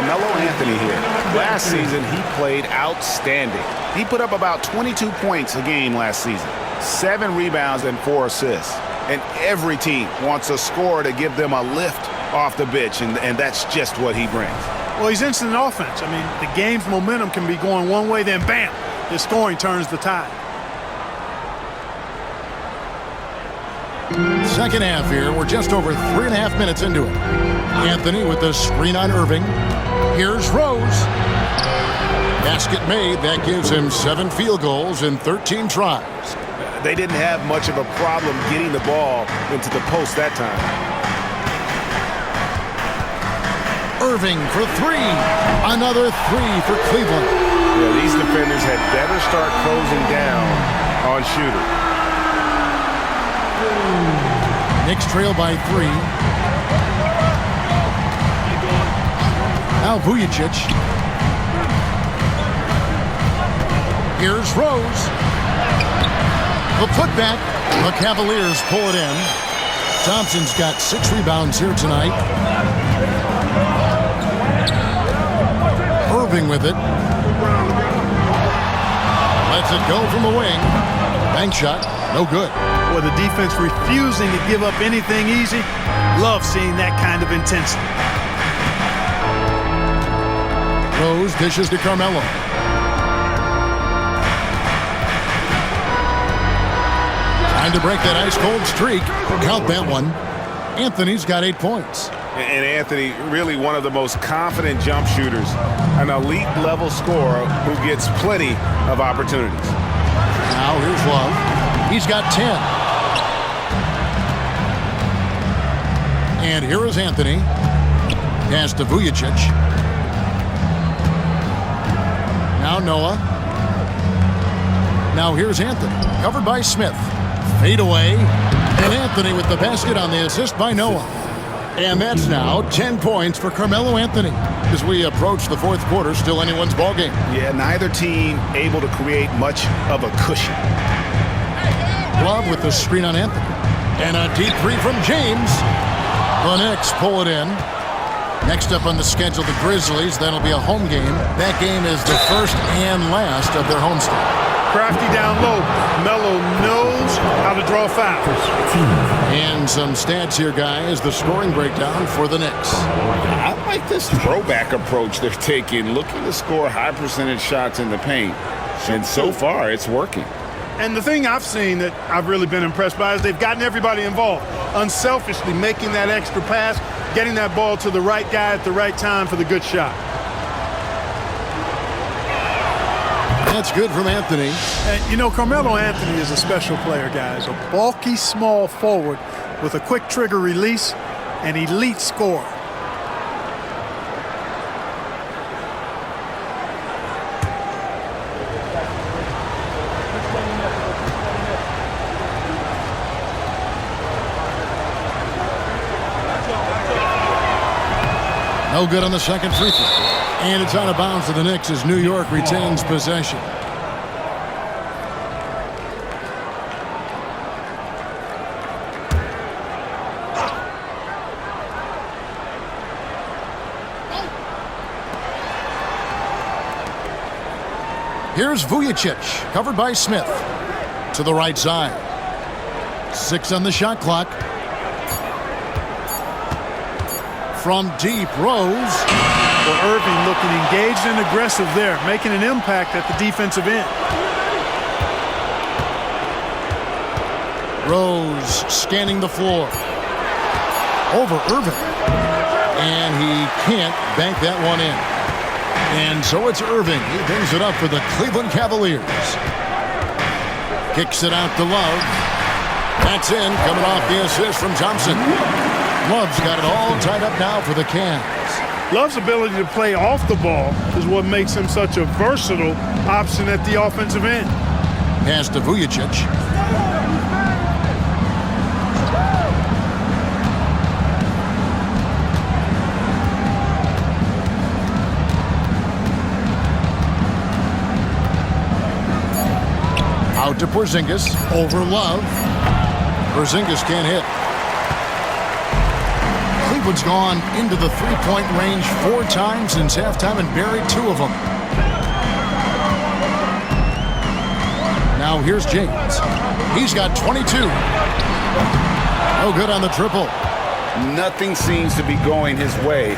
Speaker 3: Carmelo Anthony here. Last season, he played outstanding. He put up about 22 points a game last season, 7 rebounds and 4 assists. And every team wants a scorer to give them a lift off the bench, and that's just what he brings.
Speaker 4: Well, he's instant offense. I mean, the game's momentum can be going one way, then bam, his scoring turns the tide.
Speaker 1: Second half here. We're just over 3.5 minutes into it. Anthony with the screen on Irving. Here's Rose. Basket made. That gives him 7 field goals in 13 tries.
Speaker 3: They didn't have much of a problem getting the ball into the post that time.
Speaker 1: Irving for 3. Another 3 for Cleveland.
Speaker 6: Yeah, these defenders had better start closing down on shooters.
Speaker 1: Knicks trail by 3. Now Vujicic. Here's Rose. The putback. The Cavaliers pull it in. Thompson's got 6 rebounds here tonight. Irving with it. Lets it go from the wing. Bank shot. No good.
Speaker 4: With the defense refusing to give up anything easy, love seeing that kind of intensity.
Speaker 1: Rose dishes to Carmelo. Trying to break that ice-cold streak. Count that one. Anthony's got 8 points.
Speaker 3: And Anthony, really one of the most confident jump shooters, an elite-level scorer who gets plenty of opportunities.
Speaker 1: Now here's Love. He's got 10. And here is Anthony. Pass to Vujicic. Now Noah. Now here's Anthony. Covered by Smith. Fade away. And Anthony with the basket on the assist by Noah. And that's now 10 points for Carmelo Anthony. As we approach the fourth quarter, still anyone's ballgame.
Speaker 3: Yeah, neither team able to create much of a cushion.
Speaker 1: Love with the screen on Anthony. And a deep 3 from James. The Knicks pull it in. Next up on the schedule, the Grizzlies. That'll be a home game. That game is the first and last of their homestand.
Speaker 4: Crafty down low. Melo knows how to draw fouls.
Speaker 1: And some stats here, guys. The scoring breakdown for the Knicks.
Speaker 2: I like this throwback approach they're taking, looking to score high percentage shots in the paint. And so far, it's working.
Speaker 4: And the thing I've seen that I've really been impressed by is they've gotten everybody involved. Unselfishly making that extra pass, getting that ball to the right guy at the right time for the good shot.
Speaker 1: That's good from Anthony.
Speaker 4: And, you know, Carmelo Anthony is a special player, guys. A bulky, small forward with a quick trigger release, an elite scorer.
Speaker 1: No good on the second free throw. And it's out of bounds to the Knicks as New York retains possession. Here's Vujicic, covered by Smith. To the right side. 6 on the shot clock. From deep, Rose.
Speaker 4: Well, Irving looking engaged and aggressive there, making an impact at the defensive end.
Speaker 1: Rose scanning the floor. Over Irving. And he can't bank that one in. And so it's Irving. He brings it up for the Cleveland Cavaliers. Kicks it out to Love. That's in, coming off the assist from Thompson. Love's got it all tied up now for the Cavs.
Speaker 4: Love's ability to play off the ball is what makes him such a versatile option at the offensive end.
Speaker 1: Pass to Vujicic. Out to Porzingis. Over Love. Porzingis can't hit. Cleveland's gone into the three-point range 4 times since halftime and buried 2 of them. Now here's James. He's got 22. No good on the triple.
Speaker 3: Nothing seems to be going his way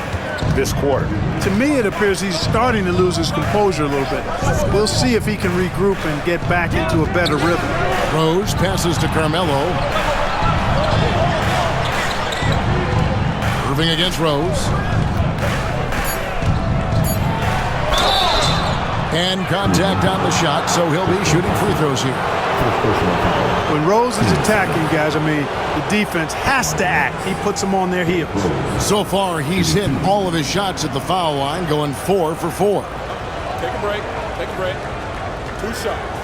Speaker 3: this quarter.
Speaker 4: To me, it appears he's starting to lose his composure a little bit. We'll see if he can regroup and get back into a better rhythm.
Speaker 1: Rose passes to Carmelo. Irving against Rose. And contact on the shot, so he'll be shooting free throws here.
Speaker 4: When Rose is attacking, guys, the defense has to act. He puts them on their heels.
Speaker 1: So far, he's hit all of his shots at the foul line, going 4 for 4.
Speaker 7: Take a break. Take a break. 2 shots.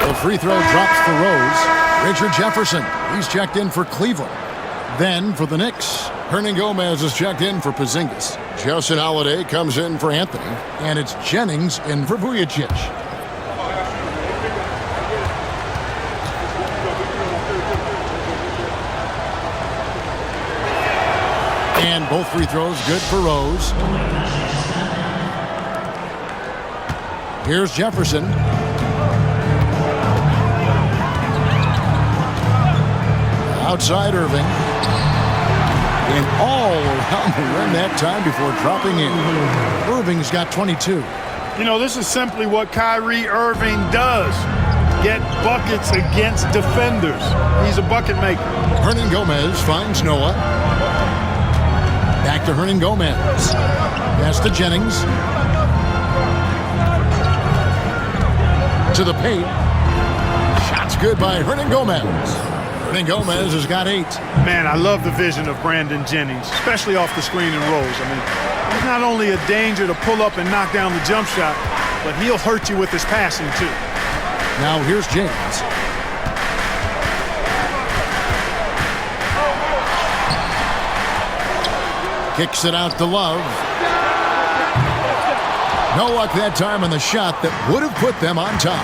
Speaker 1: The free throw drops for Rose. Richard Jefferson, he's checked in for Cleveland. Then for the Knicks, Hernan Gomez is checked in for Porzingis. Justin Holiday comes in for Anthony. And it's Jennings in for Vujacic. And both free throws good for Rose. Here's Jefferson. Outside Irving. And all around the rim that time before dropping in. Irving's got 22.
Speaker 4: You know, this is simply what Kyrie Irving does. Get buckets against defenders. He's a bucket maker.
Speaker 1: Hernan Gomez finds Noah. Back to Hernan Gomez. Pass to Jennings. To the paint. Shots good by Hernan Gomez. Hernan Gomez has got 8.
Speaker 4: Man, I love the vision of Brandon Jennings, especially off the screen and rolls. He's not only a danger to pull up and knock down the jump shot, but he'll hurt you with his passing too.
Speaker 1: Now here's James. Kicks it out to Love. No luck that time on the shot that would have put them on top.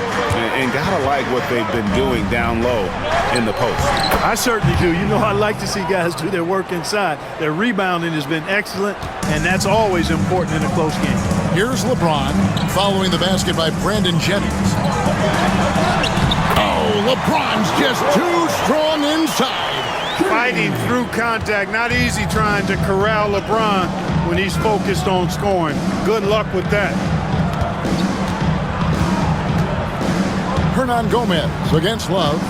Speaker 3: And gotta like what they've been doing down low in the post.
Speaker 4: I certainly do. You know, I like to see guys do their work inside. Their rebounding has been excellent, and that's always important in a close game.
Speaker 1: Here's LeBron following the basket by Brandon Jennings. Oh, LeBron's just too strong inside.
Speaker 4: Fighting through contact. Not easy trying to corral LeBron when he's focused on scoring. Good luck with that.
Speaker 1: Hernan Gomez against Love.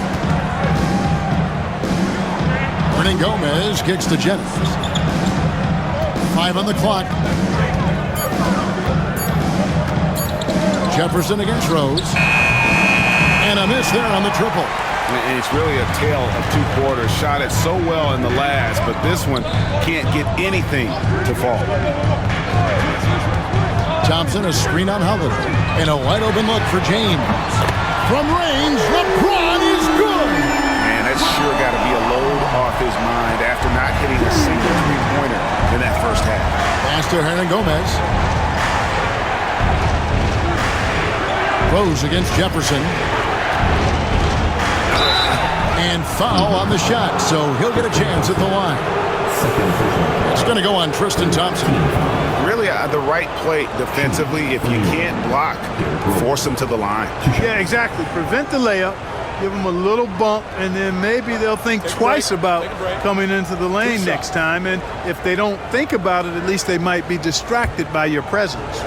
Speaker 1: Hernan Gomez kicks to Jennings. 5 on the clock. Jefferson against Rose. And a miss there on the triple.
Speaker 3: And it's really a tale of 2 quarters. Shot it so well in the last, but this one can't get anything to fall.
Speaker 1: Thompson, a screen on Holiday. And a wide open look for James. From range, LeBron is good.
Speaker 3: Man, that's sure got to be a load off his mind after not hitting a single three-pointer in that first half.
Speaker 1: Pass to Hernan Gomez. Rose against Jefferson. And foul on the shot, so he'll get a chance at the line. It's going to go on Tristan Thompson.
Speaker 3: Really the right play defensively. If you can't block, force him to the line.
Speaker 4: Yeah, exactly. Prevent the layup, give them a little bump, and then maybe they'll think twice about coming into the lane next time. And if they don't think about it, at least they might be distracted by your presence.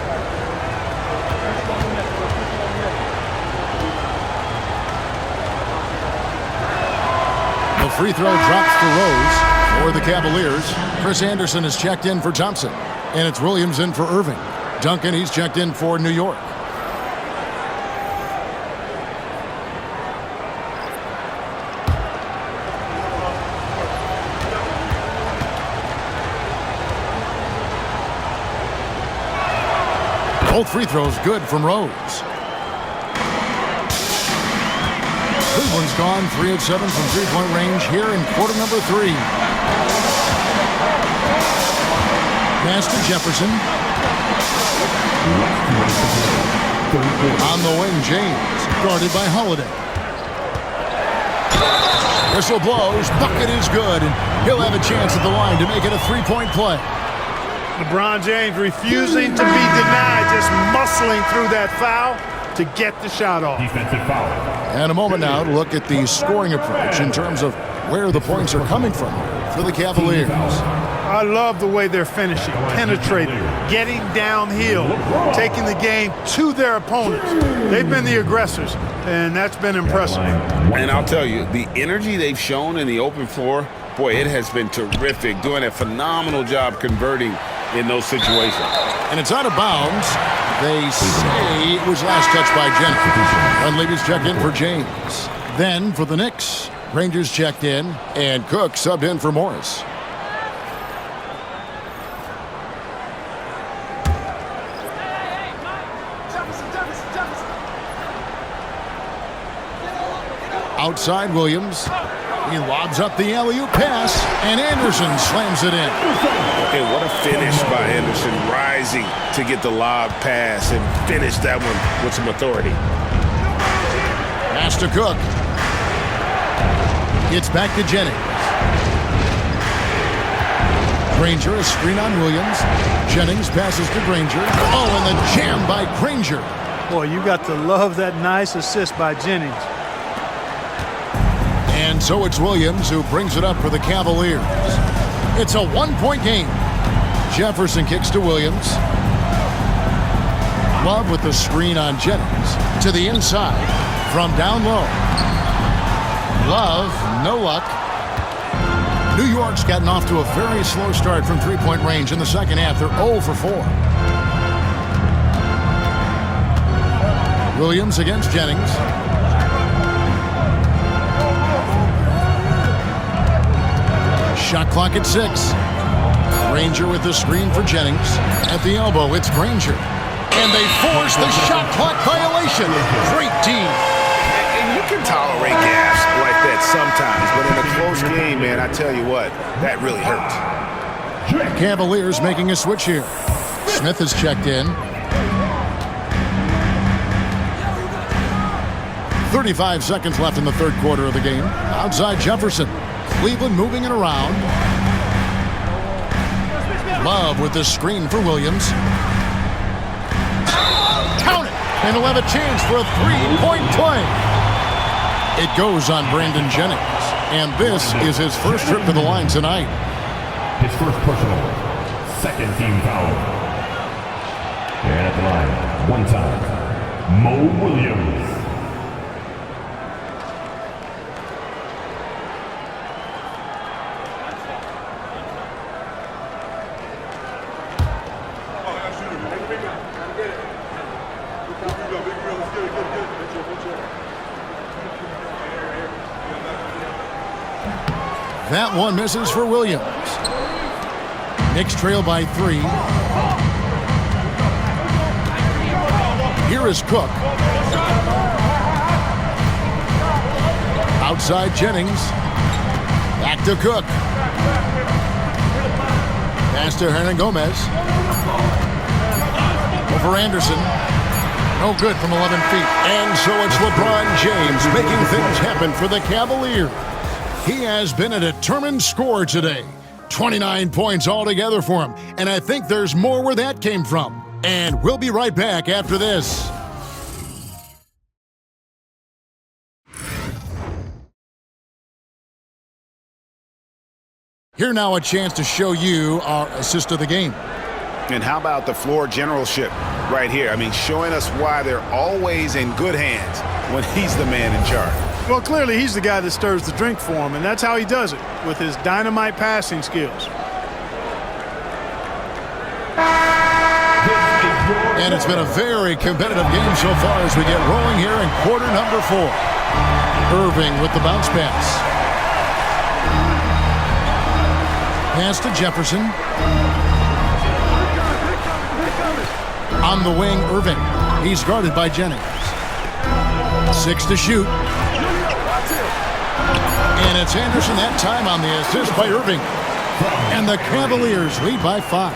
Speaker 1: The free throw drops for Rose for the Cavaliers. Chris Anderson is checked in for Thompson. And it's Williams in for Irving. Duncan, he's checked in for New York. Both free throws good from Rose. Cleveland's gone 3 of 7 from three-point range here in quarter number 3. Pass to Jefferson. On the wing, James, guarded by Holiday. Whistle blows, bucket is good, and he'll have a chance at the line to make it a three-point play.
Speaker 4: LeBron James refusing to be denied, just muscling through that foul to get the shot off.
Speaker 5: Defensive foul.
Speaker 1: And a moment now to look at the scoring approach in terms of where the points are coming from for the Cavaliers.
Speaker 4: I love the way they're finishing, penetrating, getting downhill, taking the game to their opponents. They've been the aggressors, and that's been impressive.
Speaker 2: And I'll tell you, the energy they've shown in the open floor, boy, it has been terrific, doing a phenomenal job converting in those situations.
Speaker 1: And it's out of bounds. They say it was last touched by Jennings. Dunleavy's checked in for James. Then for the Knicks, Rangers checked in, and Cook subbed in for Morris. Outside Williams. He lobs up the alley-oop pass, and Anderson slams it in.
Speaker 2: And what a finish by Anderson, rising to get the lob pass and finish that one with some authority.
Speaker 1: Pass to Cook. It's back to Jennings. Granger, a screen on Williams. Jennings passes to Granger. Oh, and the jam by Granger.
Speaker 4: Boy, you got to love that nice assist by Jennings.
Speaker 1: And so it's Williams who brings it up for the Cavaliers. It's a one-point game. Jefferson kicks to Williams. Love with the screen on Jennings. To the inside from down low. Love, no luck. New York's gotten off to a very slow start from three-point range in the second half. They're 0 for 4. Williams against Jennings. Shot clock at 6. Granger with the screen for Jennings. At the elbow, it's Granger. And they force the shot clock violation. Great team.
Speaker 3: And you can tolerate gaps like that sometimes, but in a close game, man, I tell you what, that really hurts.
Speaker 1: Cavaliers making a switch here. Smith is checked in. 35 seconds left in the third quarter of the game. Outside Jefferson. Cleveland moving it around. Love with the screen for Williams. Count it! And he'll have a chance for a three-point play. It goes on Brandon Jennings. And this is his first trip to the line tonight.
Speaker 5: His first personal. Second team foul. And at the line, one time, Mo Williams.
Speaker 1: That one misses for Williams. Knicks trail by 3. Here is Cook. Outside Jennings. Back to Cook. Pass to Hernan Gomez. Over Anderson. No good from 11 feet. And so it's LeBron James making things happen for the Cavaliers. He has been a determined scorer today. 29 points altogether for him. And I think there's more where that came from. And we'll be right back after this. Here now a chance to show you our assist of the game.
Speaker 3: And how about the floor generalship right here? I mean, showing us why they're always in good hands when he's the man in charge.
Speaker 4: Well, clearly he's the guy that stirs the drink for him, and that's how he does it, with his dynamite passing skills.
Speaker 1: And it's been a very competitive game so far as we get rolling here in quarter number 4. Irving with the bounce pass. Pass to Jefferson. On the wing, Irving. He's guarded by Jennings. 6 to shoot. And it's Anderson that time on the assist by Irving. And the Cavaliers lead by 5.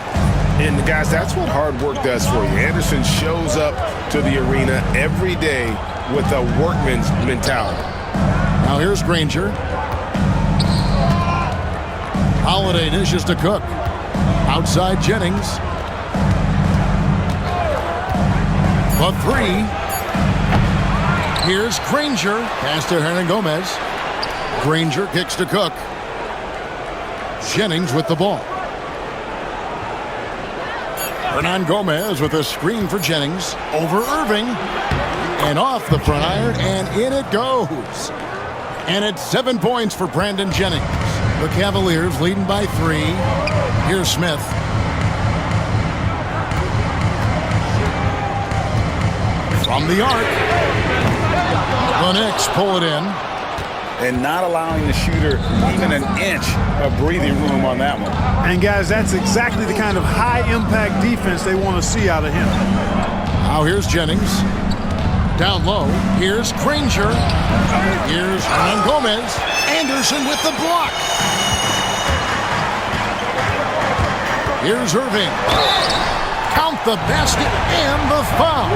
Speaker 6: And guys, that's what hard work does for you. Anderson shows up to the arena every day with a workman's mentality.
Speaker 1: Now here's Granger. Holiday dishes to Cook. Outside Jennings. The three. Here's Granger. Pass to Hernangomez. Granger kicks to Cook. Jennings with the ball. Hernangomez with a screen for Jennings. Over Irving. And off the front iron, and in it goes. And it's 7 points for Brandon Jennings. The Cavaliers leading by 3. Here's Smith. From the arc. The Knicks pull it in.
Speaker 3: And not allowing the shooter even an inch of breathing room on that one.
Speaker 4: And guys, that's exactly the kind of high-impact defense they want to see out of him.
Speaker 1: Now here's Jennings. Down low. Here's Granger. Here's Hernangomez. Anderson with the block. Here's Irving. Count the basket and the foul.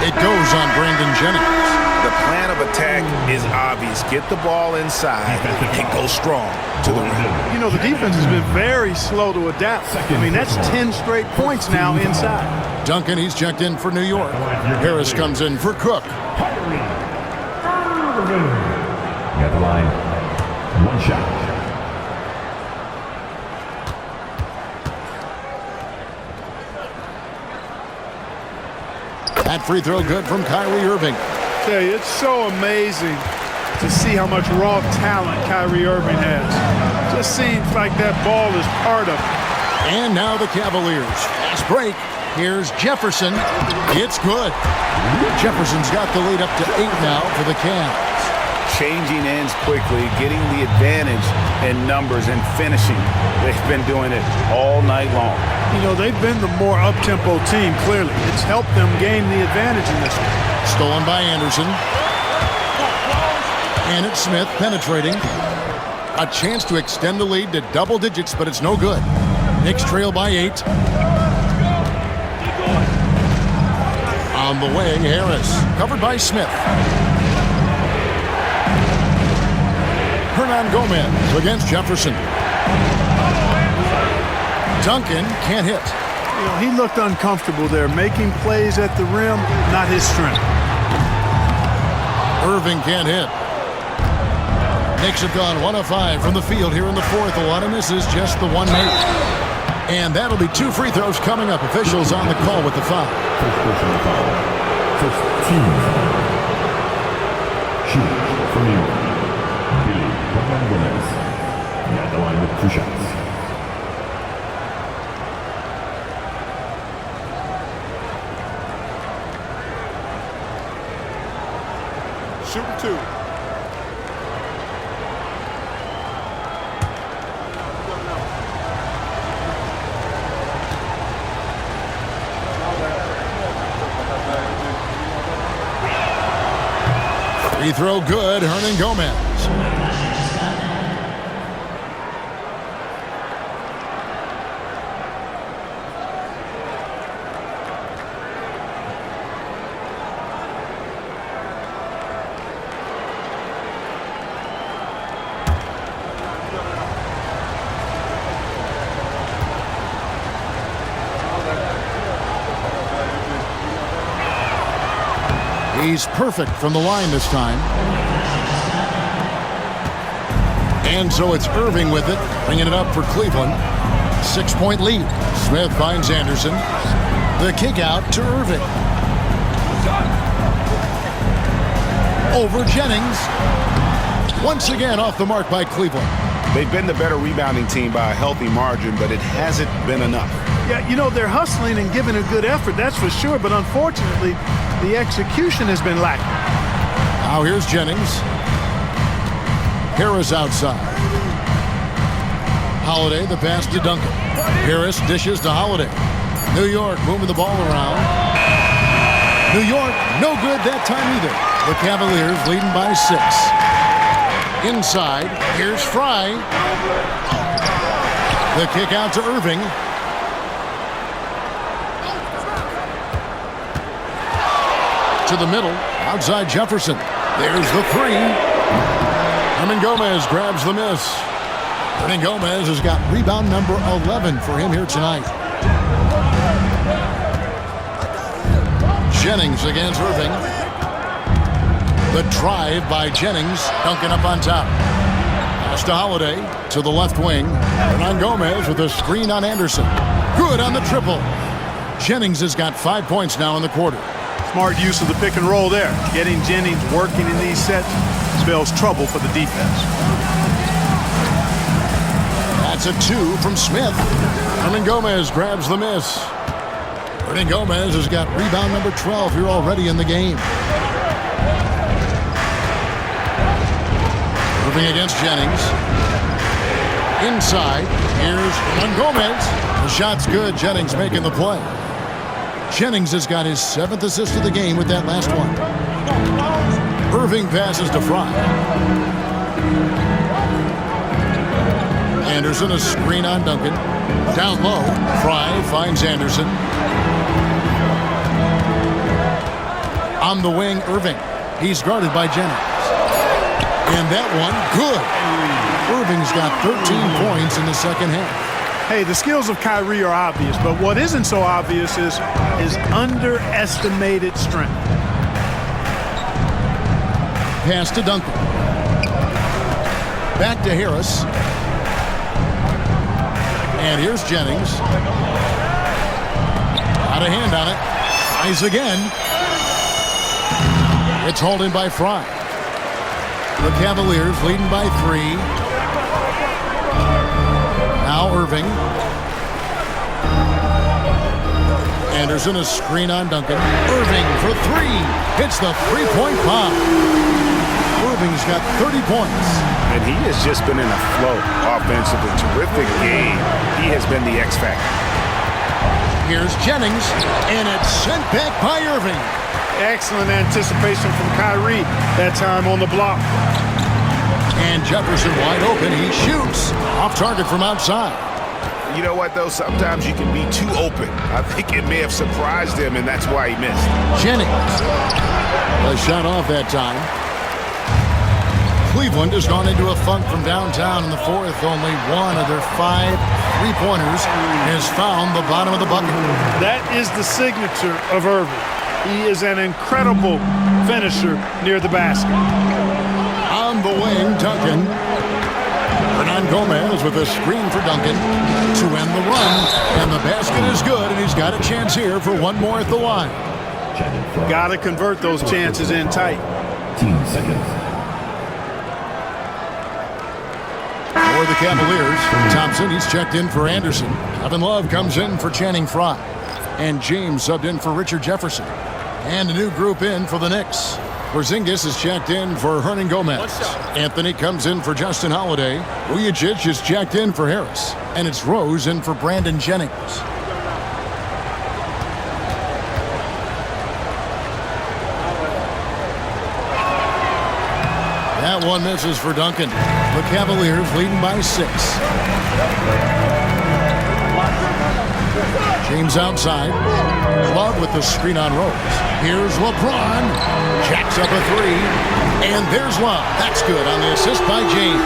Speaker 1: It goes on Brandon Jennings.
Speaker 3: The plan of attack is obvious. Get the ball inside and go strong to the rim.
Speaker 4: You know, the defense has been very slow to adapt. I mean, that's 10 straight points now inside.
Speaker 1: Duncan, he's checked in for New York. Harris comes in for Cook.
Speaker 5: Got the line. One shot.
Speaker 1: That free throw good from Kyrie Irving.
Speaker 4: Tell you, it's so amazing to see how much raw talent Kyrie Irving has. Just seems like that ball is part of it.
Speaker 1: And now the Cavaliers. Fast break. Here's Jefferson. It's good. Jefferson's got the lead up to 8 now for the Cavs.
Speaker 3: Changing ends quickly, getting the advantage in numbers and finishing. They've been doing it all night long.
Speaker 4: You know, they've been the more up-tempo team, clearly. It's helped them gain the advantage in this one.
Speaker 1: Stolen by Anderson. And it's Smith penetrating. A chance to extend the lead to double digits, but it's no good. Knicks trail by 8. On the way, Harris. Covered by Smith. Hernangomez against Jefferson. Duncan can't hit.
Speaker 4: You know, he looked uncomfortable there, making plays at the rim, not his strength.
Speaker 1: Irving can't hit. Knicks have gone 1 of 5 from the field here in the fourth. A lot of misses, just the one made. And that'll be 2 free throws coming up. Officials on the call with the foul.
Speaker 5: First personal foul. First team foul. Shoot for New York. Winners. Got the line with 2 shots.
Speaker 6: Shooting 2.
Speaker 1: Free throw good, Hernangomez. He's perfect from the line this time. And so it's Irving with it, bringing it up for Cleveland. 6-point lead. Smith finds Anderson. The kick out to Irving. Over Jennings. Once again off the mark by Cleveland.
Speaker 3: They've been the better rebounding team by a healthy margin, but it hasn't been enough.
Speaker 4: Yeah, you know, they're hustling and giving a good effort, that's for sure, but unfortunately, the execution has been lacking.
Speaker 1: Now here's Jennings. Harris outside. Holiday, the pass to Duncan. Harris dishes to Holiday. New York moving the ball around. New York, no good that time either. The Cavaliers leading by 6. Inside, here's Fry. The kick out to Irving. to the middle. Outside Jefferson. There's the three. Gomez grabs the miss. Gomez has got rebound number 11 for him here tonight. Jennings against Irving. The drive by Jennings. Duncan up on top. Pass to Holiday to the left wing. Gomez with a screen on Anderson. Good on the triple. Jennings has got 5 points now in the quarter.
Speaker 4: Smart use of the pick and roll there. Getting Jennings working in these sets spells trouble for the defense.
Speaker 1: That's a 2 from Smith. Gomez grabs the miss. Gomez has got rebound number 12 here already in the game. Moving against Jennings. Inside. Here's Gomez. The shot's good. Jennings making the play. Jennings has got his 7th assist of the game with that last one. Irving passes to Fry. Anderson, a screen on Duncan. Down low. Fry finds Anderson. On the wing, Irving. He's guarded by Jennings. And that one, good. Irving's got 13 points in the second half.
Speaker 4: Hey, the skills of Kyrie are obvious, but what isn't so obvious is his underestimated strength.
Speaker 1: Pass to Duncan. Back to Harris. And here's Jennings. Got a hand on it. Tries again. It's hauled in by Fry. The Cavaliers leading by 3. Now Irving. Anderson, a screen on Duncan. Irving for 3. Hits the three-point bomb. Irving's got 30 points.
Speaker 3: And he has just been in a flow offensively. Terrific game. He has been the X factor.
Speaker 1: Here's Jennings, and it's sent back by Irving.
Speaker 4: Excellent anticipation from Kyrie. That time on the block.
Speaker 1: And Jefferson wide open. He shoots. Off target from outside.
Speaker 3: You know what, though? Sometimes you can be too open. I think it may have surprised him, and that's why he missed.
Speaker 1: Jennings. A shot off that time. Cleveland has gone into a funk from downtown in the fourth. Only one of their 5 3-pointers has found the bottom of the bucket.
Speaker 4: That is the signature of Irving. He is an incredible finisher near the basket.
Speaker 1: On the wing, Duncan. Gomez with a screen for Duncan to end the run. And the basket is good, and he's got a chance here for one more at the line.
Speaker 4: Got to convert those chances in tight.
Speaker 5: 15 seconds.
Speaker 1: For the Cavaliers, Thompson, he's checked in for Anderson. Kevin Love comes in for Channing Frye. And James subbed in for Richard Jefferson. And a new group in for the Knicks. Porzingis is checked in for Hernan Gomez. Anthony comes in for Justin Holiday. Vujacic is checked in for Harris. And it's Rose in for Brandon Jennings. That one misses for Duncan. The Cavaliers leading by 6. James outside. Love with the screen on Rose. Here's LeBron. Jacks up a 3. And there's Love. That's good on the assist by James.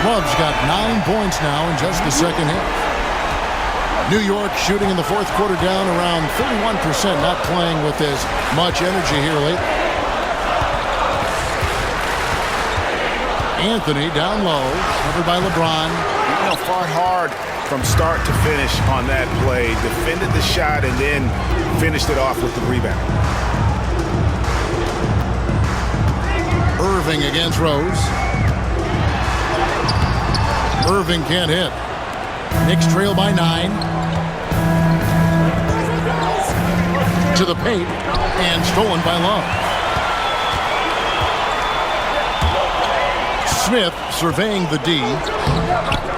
Speaker 1: Love's got 9 points now in just the second half. New York shooting in the fourth quarter down around 31%. Not playing with as much energy here lately. Anthony down low. Covered by LeBron.
Speaker 3: You know, fought hard from start to finish on that play. Defended the shot and then finished it off with the rebound.
Speaker 1: Irving against Rose. Irving can't hit. Knicks trail by 9. To the paint. And stolen by Love. Smith surveying the D.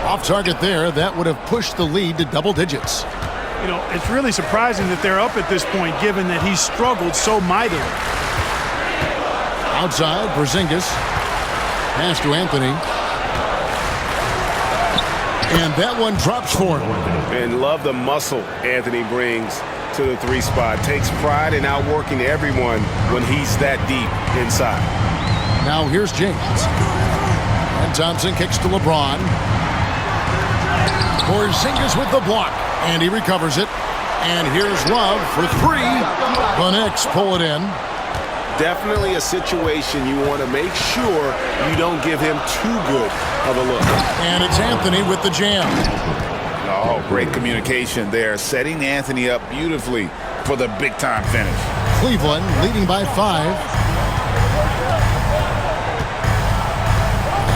Speaker 1: Off target there. That would have pushed the lead to double digits.
Speaker 4: You know, it's really surprising that they're up at this point, given that he struggled so mightily.
Speaker 1: Outside, Porzingis. Pass to Anthony. And that one drops for him.
Speaker 6: And love the muscle Anthony brings to the 3 spot. Takes pride in outworking everyone when he's that deep inside.
Speaker 1: Now here's James. And Thompson kicks to LeBron. Porzingis with the block. And he recovers it. And here's Love for 3. The Knicks pull it in.
Speaker 6: Definitely a situation you want to make sure you don't give him too good of a look.
Speaker 1: And it's Anthony with the jam.
Speaker 2: Oh, great communication there. Setting Anthony up beautifully for the big-time finish.
Speaker 1: Cleveland leading by 5.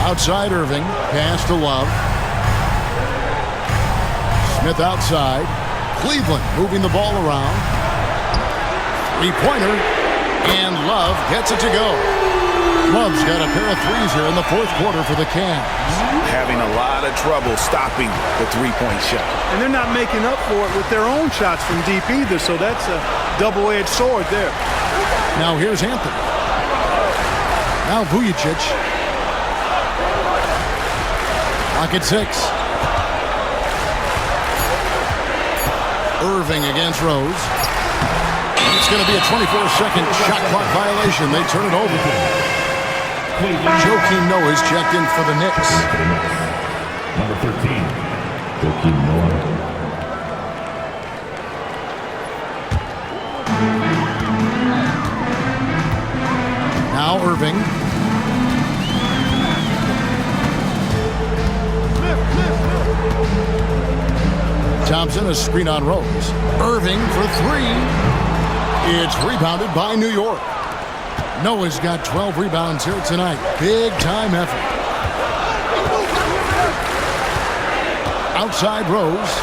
Speaker 1: Outside Irving. Pass to Love. Smith outside. Cleveland moving the ball around. 3-pointer. And Love gets it to go. Love's got a pair of threes here in the fourth quarter for the Cavs.
Speaker 2: Having a lot of trouble stopping the three-point shot.
Speaker 4: And they're not making up for it with their own shots from deep either, so that's a double-edged sword there.
Speaker 1: Now here's Anthony. Now Vujacic. Lock at 6. Irving against Rose. It's going to be a 24-second shot clock violation. They turn it over. Joakim Noah's checked in for the Knicks.
Speaker 5: Number 13, Joakim Noah.
Speaker 1: Now Irving. Thompson, a screen on Rose. Irving for 3. It's rebounded by New York. Noah's got 12 rebounds here tonight. Big-time effort. Outside Rose.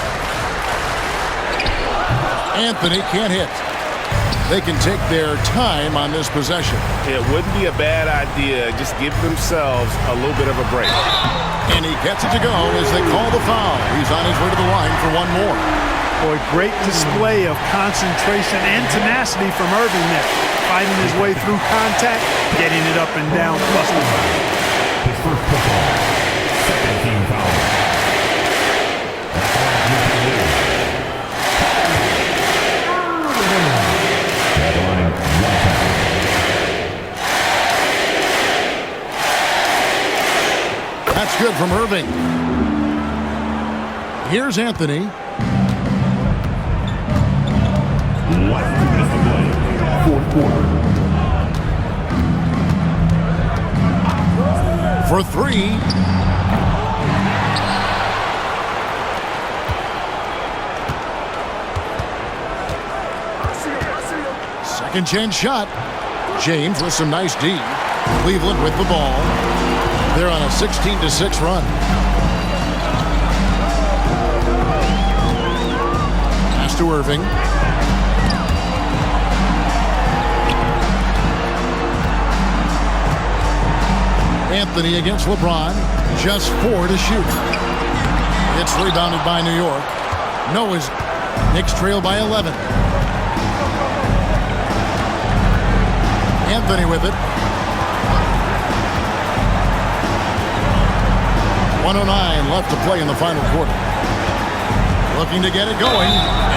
Speaker 1: Anthony can't hit. They can take their time on this possession.
Speaker 6: It wouldn't be a bad idea. Just give themselves a little bit of a break.
Speaker 1: And he gets it to go as they call the foul. He's on his way to the line for one more.
Speaker 4: Boy, great display of concentration and tenacity from Irving there. Fighting his way through contact, getting it up and down, plus the foul.
Speaker 5: His first football, second team foul.
Speaker 1: That's good from Irving. Here's Anthony.
Speaker 5: Left to miss the play. Fourth quarter.
Speaker 1: For 3. Second chance shot. James with some nice D. Cleveland with the ball. They're on a 16-6 run. Pass to Irving. Anthony against LeBron. Just 4 to shoot. It's rebounded by New York. Noah's Knicks trail by 11. Anthony with it. 1:09 left to play in the final quarter. Looking to get it going.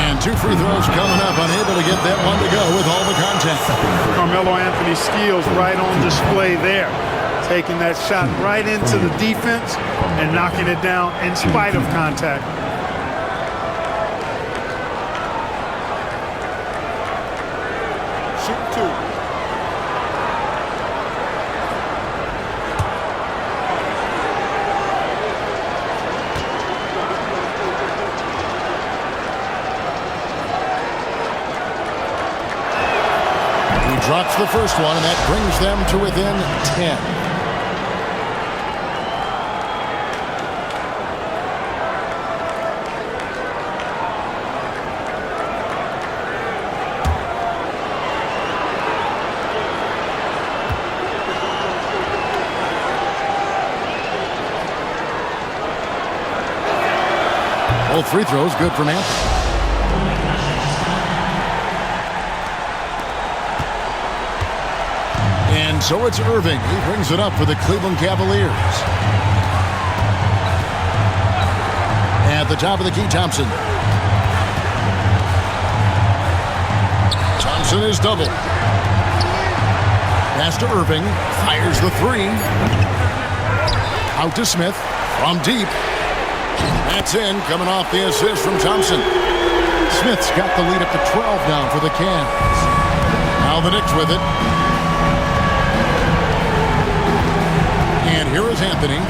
Speaker 1: And 2 free throws coming up. Unable to get that one to go with all the contact.
Speaker 4: Carmelo Anthony's skills right on display there. Taking that shot right into the defense and knocking it down in spite of contact.
Speaker 7: Shoot 2.
Speaker 1: Drops the first one, and that brings them to within 10. Both free throws good for Memphis. And so it's Irving. He brings it up for the Cleveland Cavaliers. At the top of the key, Thompson. Thompson is doubled. Pass to Irving. Fires the three. Out to Smith. From deep. That's in. Coming off the assist from Thompson. Smith's got the lead up to 12 now for the Cavs. Now the Knicks with it. And here is Anthony.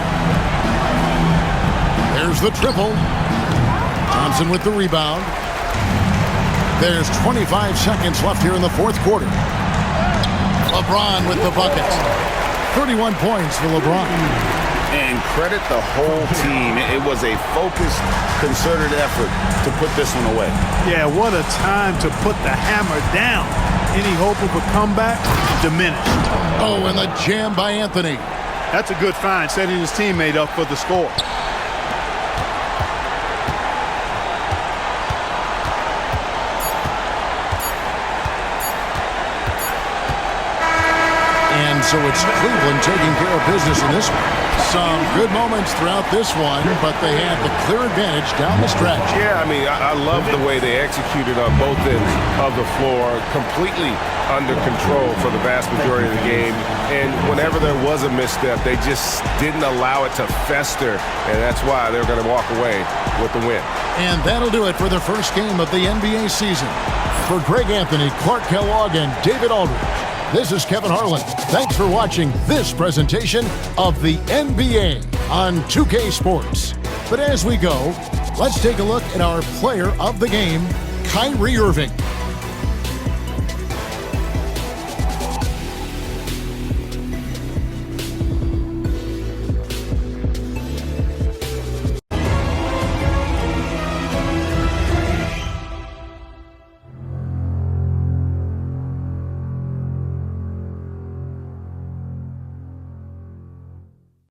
Speaker 1: There's the triple. Thompson with the rebound. There's 25 seconds left here in the fourth quarter. LeBron with the buckets. 31 points for LeBron.
Speaker 3: And credit the whole team. It was a focused, concerted effort to put this one away.
Speaker 4: Yeah, what a time to put the hammer down. Any hope of a comeback? Diminished.
Speaker 1: Oh, and the jam by Anthony.
Speaker 4: That's a good find, setting his teammate up for the score.
Speaker 1: And so it's Cleveland taking care of business in this one. Some good moments throughout this one, but they had the clear advantage down the stretch.
Speaker 6: Yeah, I mean, I love the way they executed on both ends of the floor, completely under control for the vast majority of the game. And whenever there was a misstep, they just didn't allow it to fester, and that's why they're going to walk away with the win.
Speaker 1: And that'll do it for the first game of the NBA season. For Greg Anthony, Clark Kellogg, and David Aldridge, this is Kevin Harlan. Thanks for watching this presentation of the NBA on 2K Sports. But as we go, let's take a look at our player of the game, Kyrie Irving.